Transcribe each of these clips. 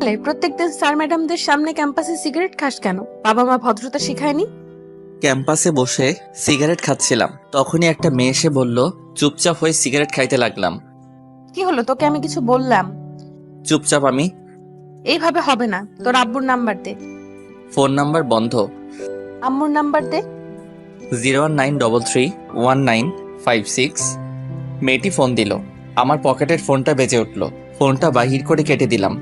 প্রত্যেকদিন স্যার ম্যাডামদের সামনে ক্যাম্পাসে সিগারেট খাস কেন? বাবা মা ভদ্রতা শিখায়নি? ক্যাম্পাসে বসে সিগারেট খাচ্ছিলাম, তখনই একটা মেয়ে এসে বলল। চুপচাপ হয়ে সিগারেট খাইতে লাগলাম। কি হলো, তোকে আমি কিছু বললাম? চুপচাপ আমি। এইভাবে হবে না, তোর আব্বুর নাম্বার দে। ফোন নাম্বার বন্ধ। আম্মুর নাম্বার দে। 019331956। মেয়েটি ফোন দিল। আমার পকেটের ফোনটা বেজে উঠল। ফোনটা বাহির করে কেটে দিলাম।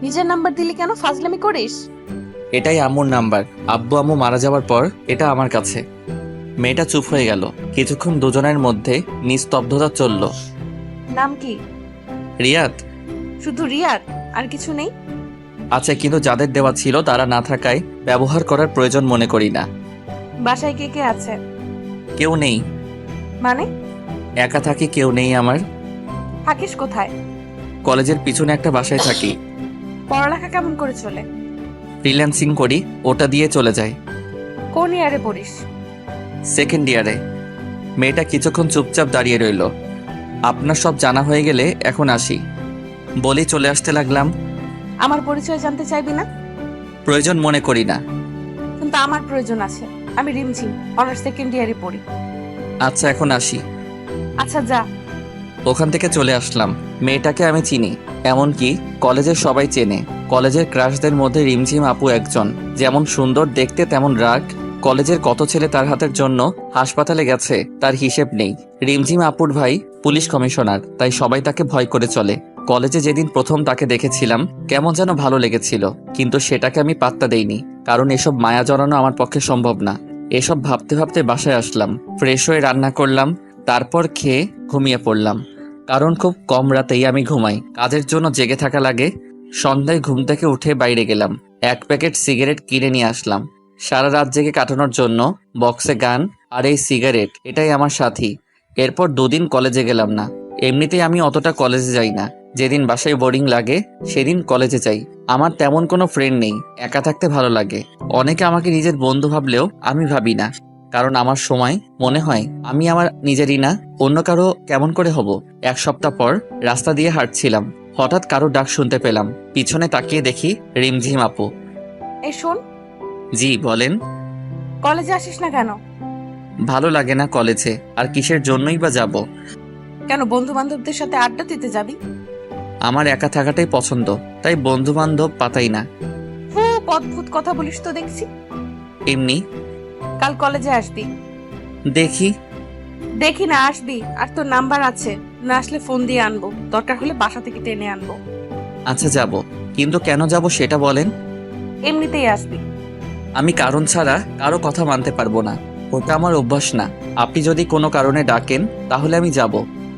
নিজের নাম্বার দিলি কেন? ফাজলামি করিস? এটাই আম্মুর নাম্বার। আব্বু আম্মু মারা যাওয়ার পর এটা আমার কাছে। মেয়েটা চুপ হয়ে গেল। কিছুক্ষণ দুজনের মধ্যে নিস্তব্ধতা চলল। নাম কি? রিয়াদ। শুধু রিয়াদ? আর কিছু নেই? আচ্ছা, কিন্তু যাদের দেওয়া ছিল তারা না থাকায় ব্যবহার করার প্রয়োজন মনে করি না। বাসায় কে কে আছে? কেউ নেই। মানে? একা থাকি, কেউ নেই আমার। থাকিস কোথায়? কলেজের পিছনে একটা বাসায় থাকি। পড়ালেখা কেমন করে চলে? ফ্রিল্যান্সিং করি, ওটা দিয়ে চলে যায়। কোন ইয়ারে পড়িস? সেকেন্ড ইয়ারে। মেয়েটা কিছুক্ষণ চুপচাপ দাঁড়িয়ে রইল। আপনার সব জানা হয়ে গেলে এখন আসি বলেই চলে আসতে লাগলাম। আমার পরিচয় জানতে চাইবি না? প্রয়োজন মনে করি না। কিন্তু আমার প্রয়োজন আছে। আমি রিমঝিম, অনার্স সেকেন্ড ইয়ারে পড়ি। আচ্ছা, এখন আসি। আচ্ছা যা। ওখান থেকে চলে আসলাম। মেয়েটাকে আমি চিনি, এমনকি কলেজের সবাই চেনে। কলেজের ক্রাশদের মধ্যে রিমঝিম আপু একজন। যেমন সুন্দর দেখতে তেমন রাগ। কলেজের কত ছেলে তার হাতের জন্য হাসপাতালে গেছে তার হিসেব নেই। রিমঝিম আপুর ভাই পুলিশ কমিশনার, তাই সবাই তাকে ভয় করে চলে। কলেজে যেদিন প্রথম তাকে দেখেছিলাম কেমন যেন ভালো লেগেছিল, কিন্তু সেটাকে আমি পাত্তা দেইনি, কারণ এসব মায়া জড়ানো আমার পক্ষে সম্ভব না। এসব ভাবতে ভাবতে বাসায় আসলাম, ফ্রেশ হয়ে রান্না করলাম, তারপর খেয়ে ঘুমিয়ে পড়লাম। কারণ খুব কম রাতেই আমি ঘুমাই, কাজের জন্য জেগে থাকা লাগে। সন্ধ্যায় ঘুম থেকে উঠে বাইরে গেলাম, 1 প্যাকেট সিগারেট কিনে নিয়ে আসলাম। সারা রাত জেগে কাটানোর জন্য বক্সে গান আর এই সিগারেট, এটাই আমার সাথী। এরপর 2 দিন কলেজে গেলাম না। এমনিতেই আমি অতটা কলেজে যাই না। যেদিন বাসায় বোরিং লাগে সেদিন কলেজে যাই। আমার তেমন কোনো ফ্রেন্ড নেই, একা থাকতে ভালো লাগে। অনেকে আমাকে নিজের বন্ধু ভাবলেও আমি ভাবি না, কারণ আমার সময় মনে হয় আমি আমার নিজেরই না, অন্য কারো কেমন করে হব। 1 সপ্তাহ পর রাস্তা দিয়ে হাঁটছিলাম, হঠাৎ কারো ডাক শুনতে পেলাম। পিছনে তাকিয়ে দেখি রিমঝিম আপু। এই শোন, জি বলেন। কলেজে আসিস না কেন? ভালো লাগে না কলেজে, আর কিসের জন্যই বা যাব। কেন, বন্ধু বান্ধবদের সাথে আড্ডা দিতে যাবি? আমার একা থাকাটাই পছন্দ, তাই বন্ধু বান্ধব পাতাই না। খুব অদ্ভুত কথা বলিস তো দেখছি। এমনি। কাল কলেজে আসবি? দেখি। দেখি না, আসবি। আর তোর নাম্বার আছে, না আসলে ফোন দিয়ে আনবো, দরকার হলে বাসা থেকে টেনে আনবো। আচ্ছা যাব, কিন্তু কেন যাব সেটা বলেন। এমনিতেই আসবি। আমি কারণ ছাড়া কারো কথা মানতে পারবো না, ওটা আমার অভ্যাস না। আপনি যদি কোনো কারণে ডাকেন তাহলে আমি যাব,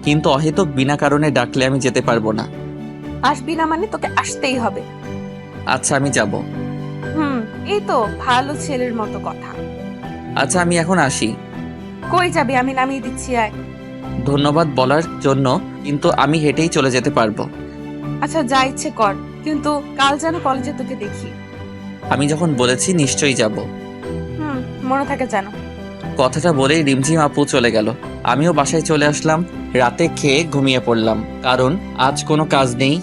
কিন্তু অহেতুক বিনা কারণে ডাকলে আমি যেতে পারবো না। আসবি না মানে তোকে আসতেই হবে। আচ্ছা আমি যাব। এই তো ভালো ছেলের মতো কথা। আচ্ছা আমি এখন আসি। কই যাবি? আমি নামিয়ে দিচ্ছি, আয়। ধন্যবাদ বলার জন্য, কিন্তু আমি হেঁটেই চলে যেতে পারবো। আচ্ছা যা ইচ্ছে কর, কিন্তু কাল যেন কলেজে তোকে দেখি। আমি যখন বলেছি নিশ্চয়ই যাব। হুম, মনে থাকে যেন। কথাটা বলেই রিমঝিম আপু চলে গেল। আমিও বাসায় চলে আসলাম। রাতে খেয়ে ঘুমিয়ে পড়লাম, কারণ আজ কোনো কাজ নেই।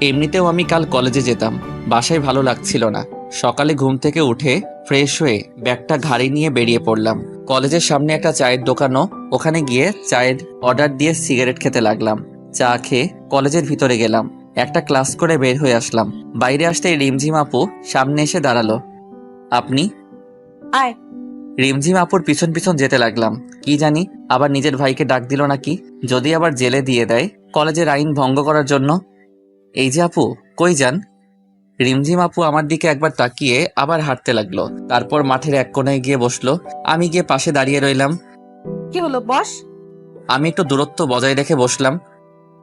এমনিতেও আমি কাল কলেজে যেতাম, বাসায় ভালো লাগছিল না। সকালে ঘুম থেকে উঠে ফ্রেশ হয়ে ব্যাগটা ঘাড়ি নিয়ে বেরিয়ে পড়লাম। কলেজের সামনে একটা চায়ের দোকানও, ওখানে গিয়ে চায়ের অর্ডার দিয়ে সিগারেট খেতে লাগলাম। চা খেয়ে কলেজের ভিতরে গেলাম, একটা ক্লাস করে বের হয়ে আসলাম। বাইরে আসতেই রিমঝিম আপু সামনে এসে দাঁড়ালো। আপনি? আয়। রিমঝিম আপুর পিছন পিছন যেতে লাগলাম। কি জানি আবার নিজের ভাইকে ডাক দিল নাকি, যদি আবার জেলে দিয়ে দেয় কলেজের আইন ভঙ্গ করার জন্য। এই যে আপু, কই যান? রিমঝিম আপু আমার দিকে একবার তাকিয়ে আবার হাঁটতে লাগলো, তারপর মাঠের এক কোণায় গিয়ে বসলো। আমি গিয়ে পাশে দাঁড়িয়ে রইলাম। কি হলো, বস। আমি একটু দূরত্ব বজায় রেখে বসলাম।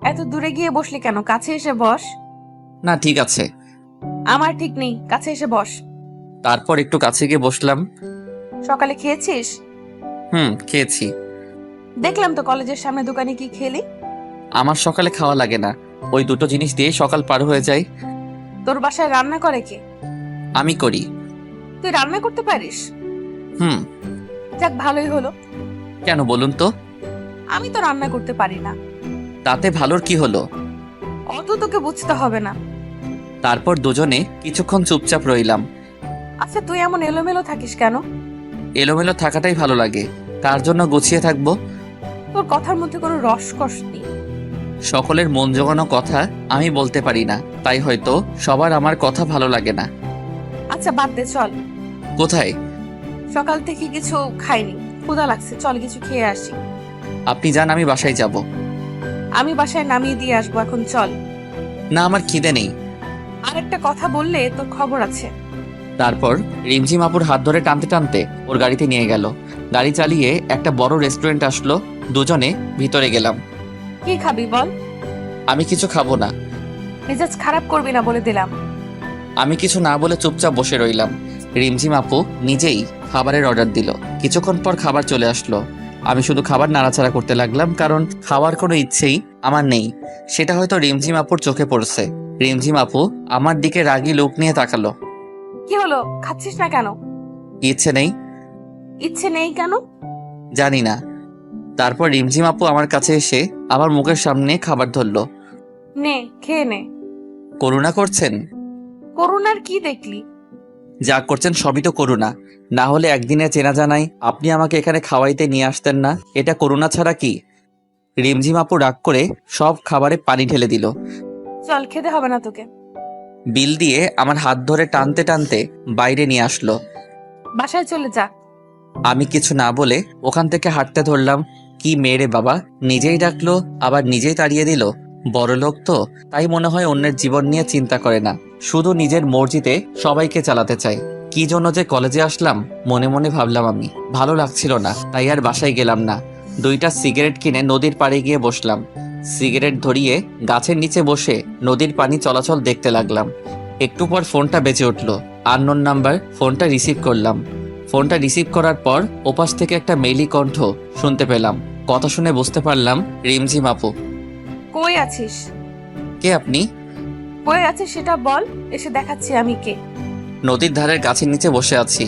এত দূরে গিয়ে বসলি কেন? কাছে এসে বস। না ঠিক আছে। আমার ঠিক নেই, কাছে এসে বস। তারপর একটু কাছে গিয়ে বসলাম। সকালে খেয়েছিস? খেয়েছি। দেখলাম তো কলেজের সামনে দোকানে, কি খেলি? আমার সকালে খাওয়া লাগে না, ওই দুটো জিনিস দিয়েই সকাল পার হয়ে যায়। তোর বাসায় রান্না করে কে? আমি করি। তুই রান্না করতে পারিস? হুম। যাক, ভালোই হলো। কেন বলুন তো? আমি তো রান্না করতে পারি না। তাতে ভালোর কি হলো? অত তোকে বুঝতে হবে না। তারপর দুজনে কিছুক্ষণ চুপচাপ রইলাম। আচ্ছা তুই এমন এলোমেলো থাকিস কেন? এলোমেলো থাকাটাই ভালো লাগে, তার জন্য গুছিয়ে থাকবো। তোর কথার মধ্যে কোনো রসকস নেই। সকলের মন জোগানো কথা আমি বলতে পারি না, তাই হয়তো সবার আমার কথা ভালো লাগে না। আচ্ছা বাদ দে, চল। কোথায়? সকাল থেকে কিছু খাইনি, ক্ষুধা লাগছে, চল কিছু খেয়ে আসি। আপনি যান, আমি বাসায় যাব। আমি বাসায় নামিয়ে দিয়ে আসবো, এখন চল। না, আমার খিদে নেই। আর একটা কথা বললে তোর খবর আছে। তারপর রিমঝিম আপুর হাত ধরে টানতে টানতে ওর গাড়িতে নিয়ে গেল। গাড়ি চালিয়ে একটা বড় রেস্টুরেন্ট আসলো, দুজনে ভিতরে গেলাম। কি খাবি বল? আমি কিছু খাবো না। মেজাজ খারাপ করবি না বলে দিলাম। আমি কিছু না বলে চুপচাপ বসে রইলাম। রিমঝিম আপু নিজেই খাবারের অর্ডার দিল। কিছুক্ষণ পর খাবার চলে আসলো। আমি শুধু খাবার নাড়াচাড়া করতে লাগলাম, কারণ খাওয়ার কোনো ইচ্ছেই আমার নেই। সেটা হয়তো রিমঝিম আপুর চোখে পড়ছে। রিমঝিম আপু আমার দিকে রাগী লোক নিয়ে তাকালো। কি হলো, খাচ্ছিস না কেন? ইচ্ছে নেই। ইচ্ছে নেই কেন? জানি না। তারপর রিমঝিম আপু আমার কাছে এসে আমার মুখের সামনে খাবার ধরলো। নে, খেয়ে নে। করুণা করছেন? করুণার কি দেখলি? যা করছেন সবই তো করুণা। না হলে একদিনে চেনা জানাই আপনি আমাকে এখানে খাওয়াইতে নিয়ে আসতেন না। এটা করুণা ছাড়া কি? রিমঝিম আপু রাগ করে সব খাবারে পানি ঢেলে দিল। চল, খেতে হবে না তোকে। বিল দিয়ে আমার হাত ধরে টানতে টানতে বাইরে নিয়ে আসলো। বাসায় চলে যা। আমি কিছু না বলে ওখান থেকে হাঁটতে ধরলাম। কি মেরে বাবা, নিজেই ডাকলো আবার নিজেই তাড়িয়ে দিল। বড় লোক তো, তাই মনে হয় অন্যের জীবন নিয়ে চিন্তা করে না, শুধু নিজের মর্জিতে সবাইকে চালাতে চায়। কি জন্য যে কলেজে আসলাম মনে মনে ভাবলাম আমি। ভালো লাগছিল না, তাই আর বাসায় গেলাম না। 2টা সিগারেট কিনে নদীর পাড়ে গিয়ে বসলাম। সিগারেট ধরিয়ে গাছের নিচে বসে নদীর পানি চলাচল দেখতে লাগলাম। একটু পর ফোনটা বেজে উঠল। Unknown number. ফোনটা রিসিভ করলাম। ফোনটা রিসিভ করার পর ওপাশ থেকে একটা মেইলি কণ্ঠ শুনতে পেলাম। কথা শুনে বুঝতে পারলাম রিমঝিম আপু। কই আছিস? কে আপনি? কই আছিস সেটা বল, এসে দেখাচ্ছি আমি কে। নদীর ধারের গাছের নিচে বসে আছি।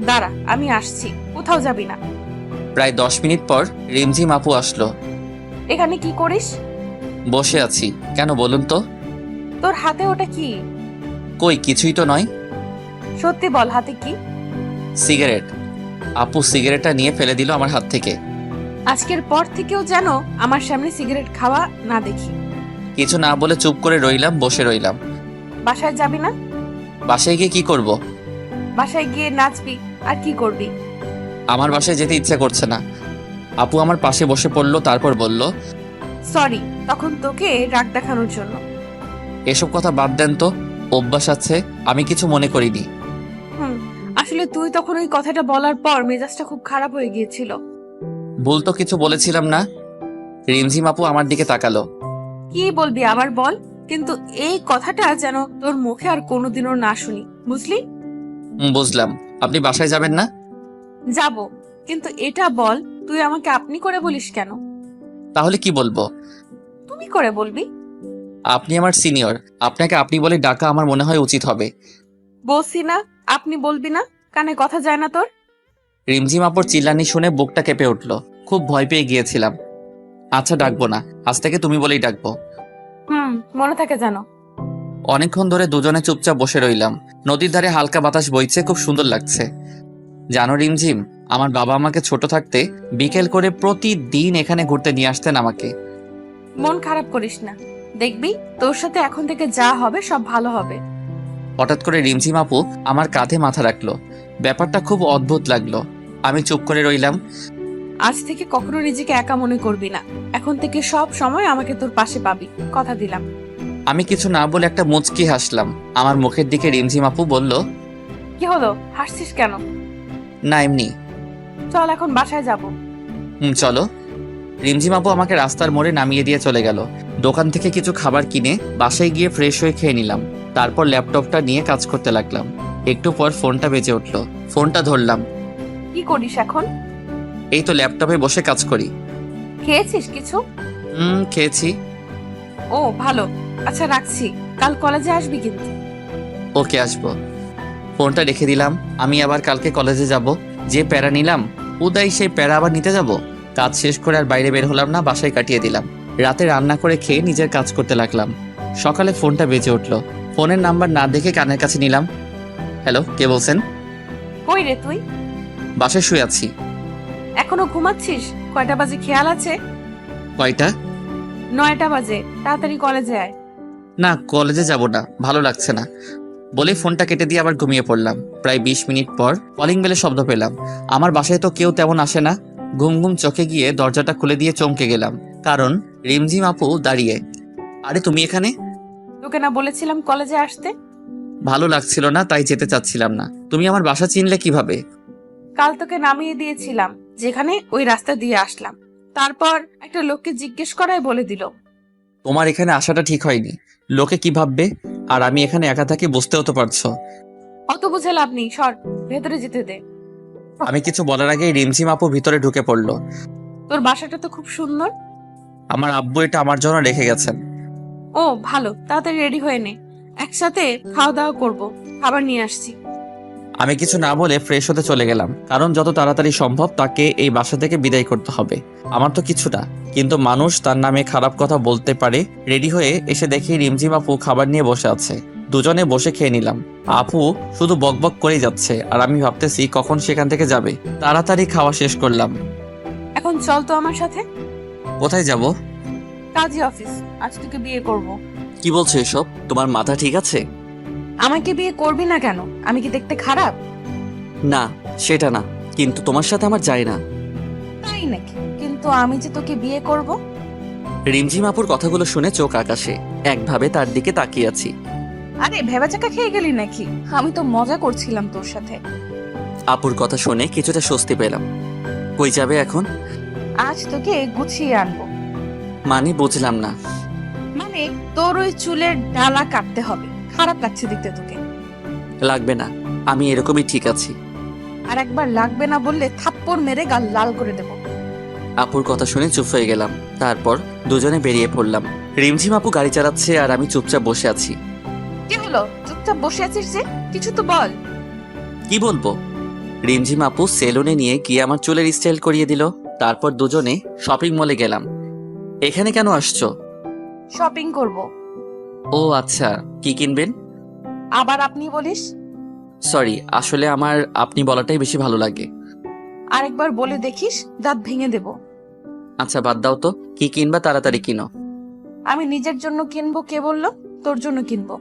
দাঁড়া, আমি আসছি, কোথাও যাবি না। প্রায় 10 মিনিট পর রিমঝিম আপু আসলো। এখানে কি করিস? বসে আছি। কেন বলুন তো? তোর হাতে ওটা কি? কই, কিছুই তো নয়। সত্যি বল, হাতে কি? সিগারেট। আপু সিগারেটটা নিয়ে ফেলে দিল আমার হাত থেকে। আজকের পর থেকেও যেন আমার সামনে সিগারেট খাওয়া না দেখি। কিছু না বলে চুপ করে রইলাম, বসে রইলাম। বাসায় যাবি না? বাসায় গিয়ে কি করব? বাসায় গিয়ে নাচবি আর কি করবি? আমার বাসায় যেতে ইচ্ছে করছে না। আপু আমার পাশে বসে পড়লো, তারপর বলল, সরি তখন তোকে রাগ দেখানোর জন্য। এসব কথা বাদ দেন তো, অভ্যাস আছে, আমি কিছু মনে করিনি। আসলে তুই তখন ওই কথাটা বলার পর মেজাজটা খুব খারাপ হয়ে গিয়েছিল। ভুল তো কিছু বলেছিলাম না। রিমঝিম আপু আমার দিকে তাকালো। কি বলবি আবার বল, কিন্তু এই কথাটা যেন তোর মুখে আর কোনোদিনও না শুনি, বুঝলি? বুঝলাম। আপনি বাসায় যাবেন না? যাব, কিন্তু এটা বল, তুই আমাকে আপনি করে বলিস কেন? তাহলে কি বলবো? তুমি করে বলবি। আপনি আমার সিনিয়র, আপনাকে আপনি বলে ডাকা আমার মনে হয় উচিত হবে। বলছি না আপনি বলবি না, কানে কথা যায় না তোর? রিমঝিম আপুর চিল্লানি শুনে বুকটা কেঁপে উঠল। খুব ভয় পেয়ে গিয়েছিলাম। আচ্ছা, ডাকবো না, আজ থেকে তুমি বলেই ডাকবো। মনে থাকে জানো। অনেকক্ষণ ধরে দুজনে চুপচাপ বসে রইলাম। নদীর ধারে হালকা বাতাস বইছে, খুব সুন্দর লাগছে। জানো রিমঝিম, আমার বাবা আমাকে ছোট থাকতে বিকেল করে প্রতিদিন এখানে ঘুরতে নিয়ে আসতেন আমাকে। মন খারাপ করিস না, দেখবি তোর সাথে এখন থেকে যা হবে সব ভালো হবে। হঠাৎ করে রিমঝিম আপু আমার কাঁধে মাথা রাখলো। ব্যাপারটা খুব অদ্ভুত লাগলো। আমি চুপ করে রইলাম। আজ থেকে কখনো নিজেকে একা মনে করবি না, এখন থেকে সব সময় আমাকে তোর পাশে পাবি, কথা দিলাম। আমি কিছু না বলে একটা মুচকি হাসলাম। আমার মুখের দিকে রিমঝিম আপু বলল, কি হলো, হাসছিস কেন? না, এমনি। চল এখন বাসায় যাব। চলো। রিমঝিম আপু আমাকে রাস্তার মোড়ে নামিয়ে দিয়ে চলে গেল। দোকান থেকে কিছু খাবার কিনে বাসায় গিয়ে ফ্রেশ হয়ে খেয়ে নিলাম। তারপর ল্যাপটপটা নিয়ে কাজ করতে লাগলাম। একটু পর ফোনটা বেজে উঠলো। ফোনটা ধরলাম। কি করিস এখন? এই তো ল্যাপটপে বসে কাজ করি। খেয়েছিস কিছু? খেয়েছি। ও ভালো, আচ্ছা রাখছি, কাল কলেজে আসবি কিন্তু। ওকে, আসবো। ফোনটা রেখে দিলাম। আমি আবার কালকে কলেজে যাব। যে প্যারা নিলাম, উদয় সেই প্যারা আবার নিতে যাব। কাজ শেষ করে আর বাইরে বের হলাম না, বাসায় কাটিয়ে দিলাম। রাতে রান্না করে খেয়ে নিজের কাজ করতে লাগলাম। সকালে ফোনটা বেজে উঠলো। ফোনের নাম্বার না দেখে কানের কাছে নিলাম। হ্যালো, কে বলছেন? কই রে তুই? বাসায় শুয়ে আছি। এখনো ঘুমাচ্ছিস? কয়টা বাজে খেয়াল আছে? কয়টা? 9টা বাজে। তাড়াতাড়ি কলেজে আয়। না, কলেজে যাব না, ভালো লাগছে না বলে ফোনটা কেটে দিয়ে আবার ঘুমিয়ে পড়লাম। প্রায় 20 মিনিট পর কলিং বেলের শব্দ পেলাম। আমার বাসায় তো কেউ তেমন আসে না। ঘুম ঘুম চোখে গিয়ে দরজাটা খুলে দিয়ে চমকে গেলাম, কারণ রিমঝিম আপু দাঁড়িয়ে। আরে তুমি এখানে? তোকে না বলেছিলাম কলেজে আসতে? ভালো লাগছিল না, তাই যেতে চাচ্ছিলাম না। তুমি আমার বাসা চিনলে কিভাবে? কাল তোকে নামিয়ে দিয়েছিলাম যেখানে, ওই রাস্তা দিয়ে আসলাম। তারপর একটা লোককে জিজ্ঞেস করায় বলে দিল। তোমার এখানে আসাটা ঠিক হয়নি। লোকে কি ভাববে? আর আমি এখানে একা থাকি, বুঝতেও তো পারছো। অত বুঝে লাভ নেই, সর, ভেতরে যেতে দে। আমি কিছু বলার আগেই রিমঝিম আপু ভিতরে ঢুকে পড়লো। তোর বাসাটা তো খুব সুন্দর। আমার আব্বু এটা আমার জন্য রেখে গেছেন। ও ভালো, তাড়াতাড়ি রেডি হয়ে নে, একসাথে খাওয়া দাওয়া করবো। খাবার নিয়ে আসছি। আমি কিছু না বলে ফ্রেশ হতে চলে গেলাম, কারণ যত তাড়াতাড়ি সম্ভব তাকে এই বাসা থেকে বিদায় করতে হবে। আমার তো কিছু না, কিন্তু মানুষ তার নামে খারাপ কথা বলতে পারে। রেডি হয়ে এসে দেখি রিমঝিম আপু খাবার নিয়ে বসে আছে। দুজনে বসে খেয়ে নিলাম। আপু শুধু বকবক করেই যাচ্ছে, আর আমি ভাবতেছি কখন সেখান থেকে যাবে। তাড়াতাড়ি খাওয়া শেষ করলাম। এখন চল তো আমার সাথে। কোথায় যাব? কাজী অফিস। আজ তোকে বিয়ে করব। কি বলছো এসব? তোমার মাথা ঠিক আছে? আমাকে বিয়ে করবি না কেন? আমি কি দেখতে খারাপ? না, সেটা না, কিন্তু তোমার সাথে আমার যায় না। তাই নাকি? কিন্তু আমি যে তোকে বিয়ে করব। রিমঝিম আপুর কথাগুলো শুনে চোখ আকাশে, একভাবে তার দিকে তাকিয়ে আছি। আরে ভেবাচাকা খেয়ে গেলি নাকি? আমি তো মজা করছিলাম তোর সাথে। আপুর কথা শুনে কিছুটা স্বস্তি পেলাম। কই যাবে এখন? আজ তোকে গুছিয়ে আনবো। মানে বুঝলাম না। মানে তোর ওই চুলের ডালা কাটতে হবে। খারাপ লাগছে দেখতে তোকে। লাগবে না, আমি এরকমই ঠিক আছি। আর একবার লাগবে না বললে থাপ্পড় মেরে গাল লাল করে দেবো। আপুর কথা শুনে চুপ হয়ে গেলাম। তারপর দুজনে বেরিয়ে পড়লাম। রিমঝিম আপু গাড়ি চালাচ্ছে আর আমি চুপচাপ বসে আছি। কি হলো? চুপচাপ বসে আছিস যে? কিছু তো বল। কি বলবো? রিমঝিম আপু সেলুনে নিয়ে গিয়ে আমার চুলের স্টাইল করিয়ে দিল। তারপর দুজনে শপিং মলে গেলাম। এখানে কেন আসছো? শপিং করব। ও আচ্ছা, কি কিনবেন? আবার আপনি বলিস? সরি, আসলে আমার আপনি বলাটাই বেশি ভালো লাগে। আরেকবার বলে দেখিস, দাঁত ভেঙে দেব। আচ্ছা বাদ দাও তো, কি কিনবা তাড়াতাড়ি কিনো। আমি নিজের জন্য কিনবো, কে বললো? তোর জন্য কিনবো।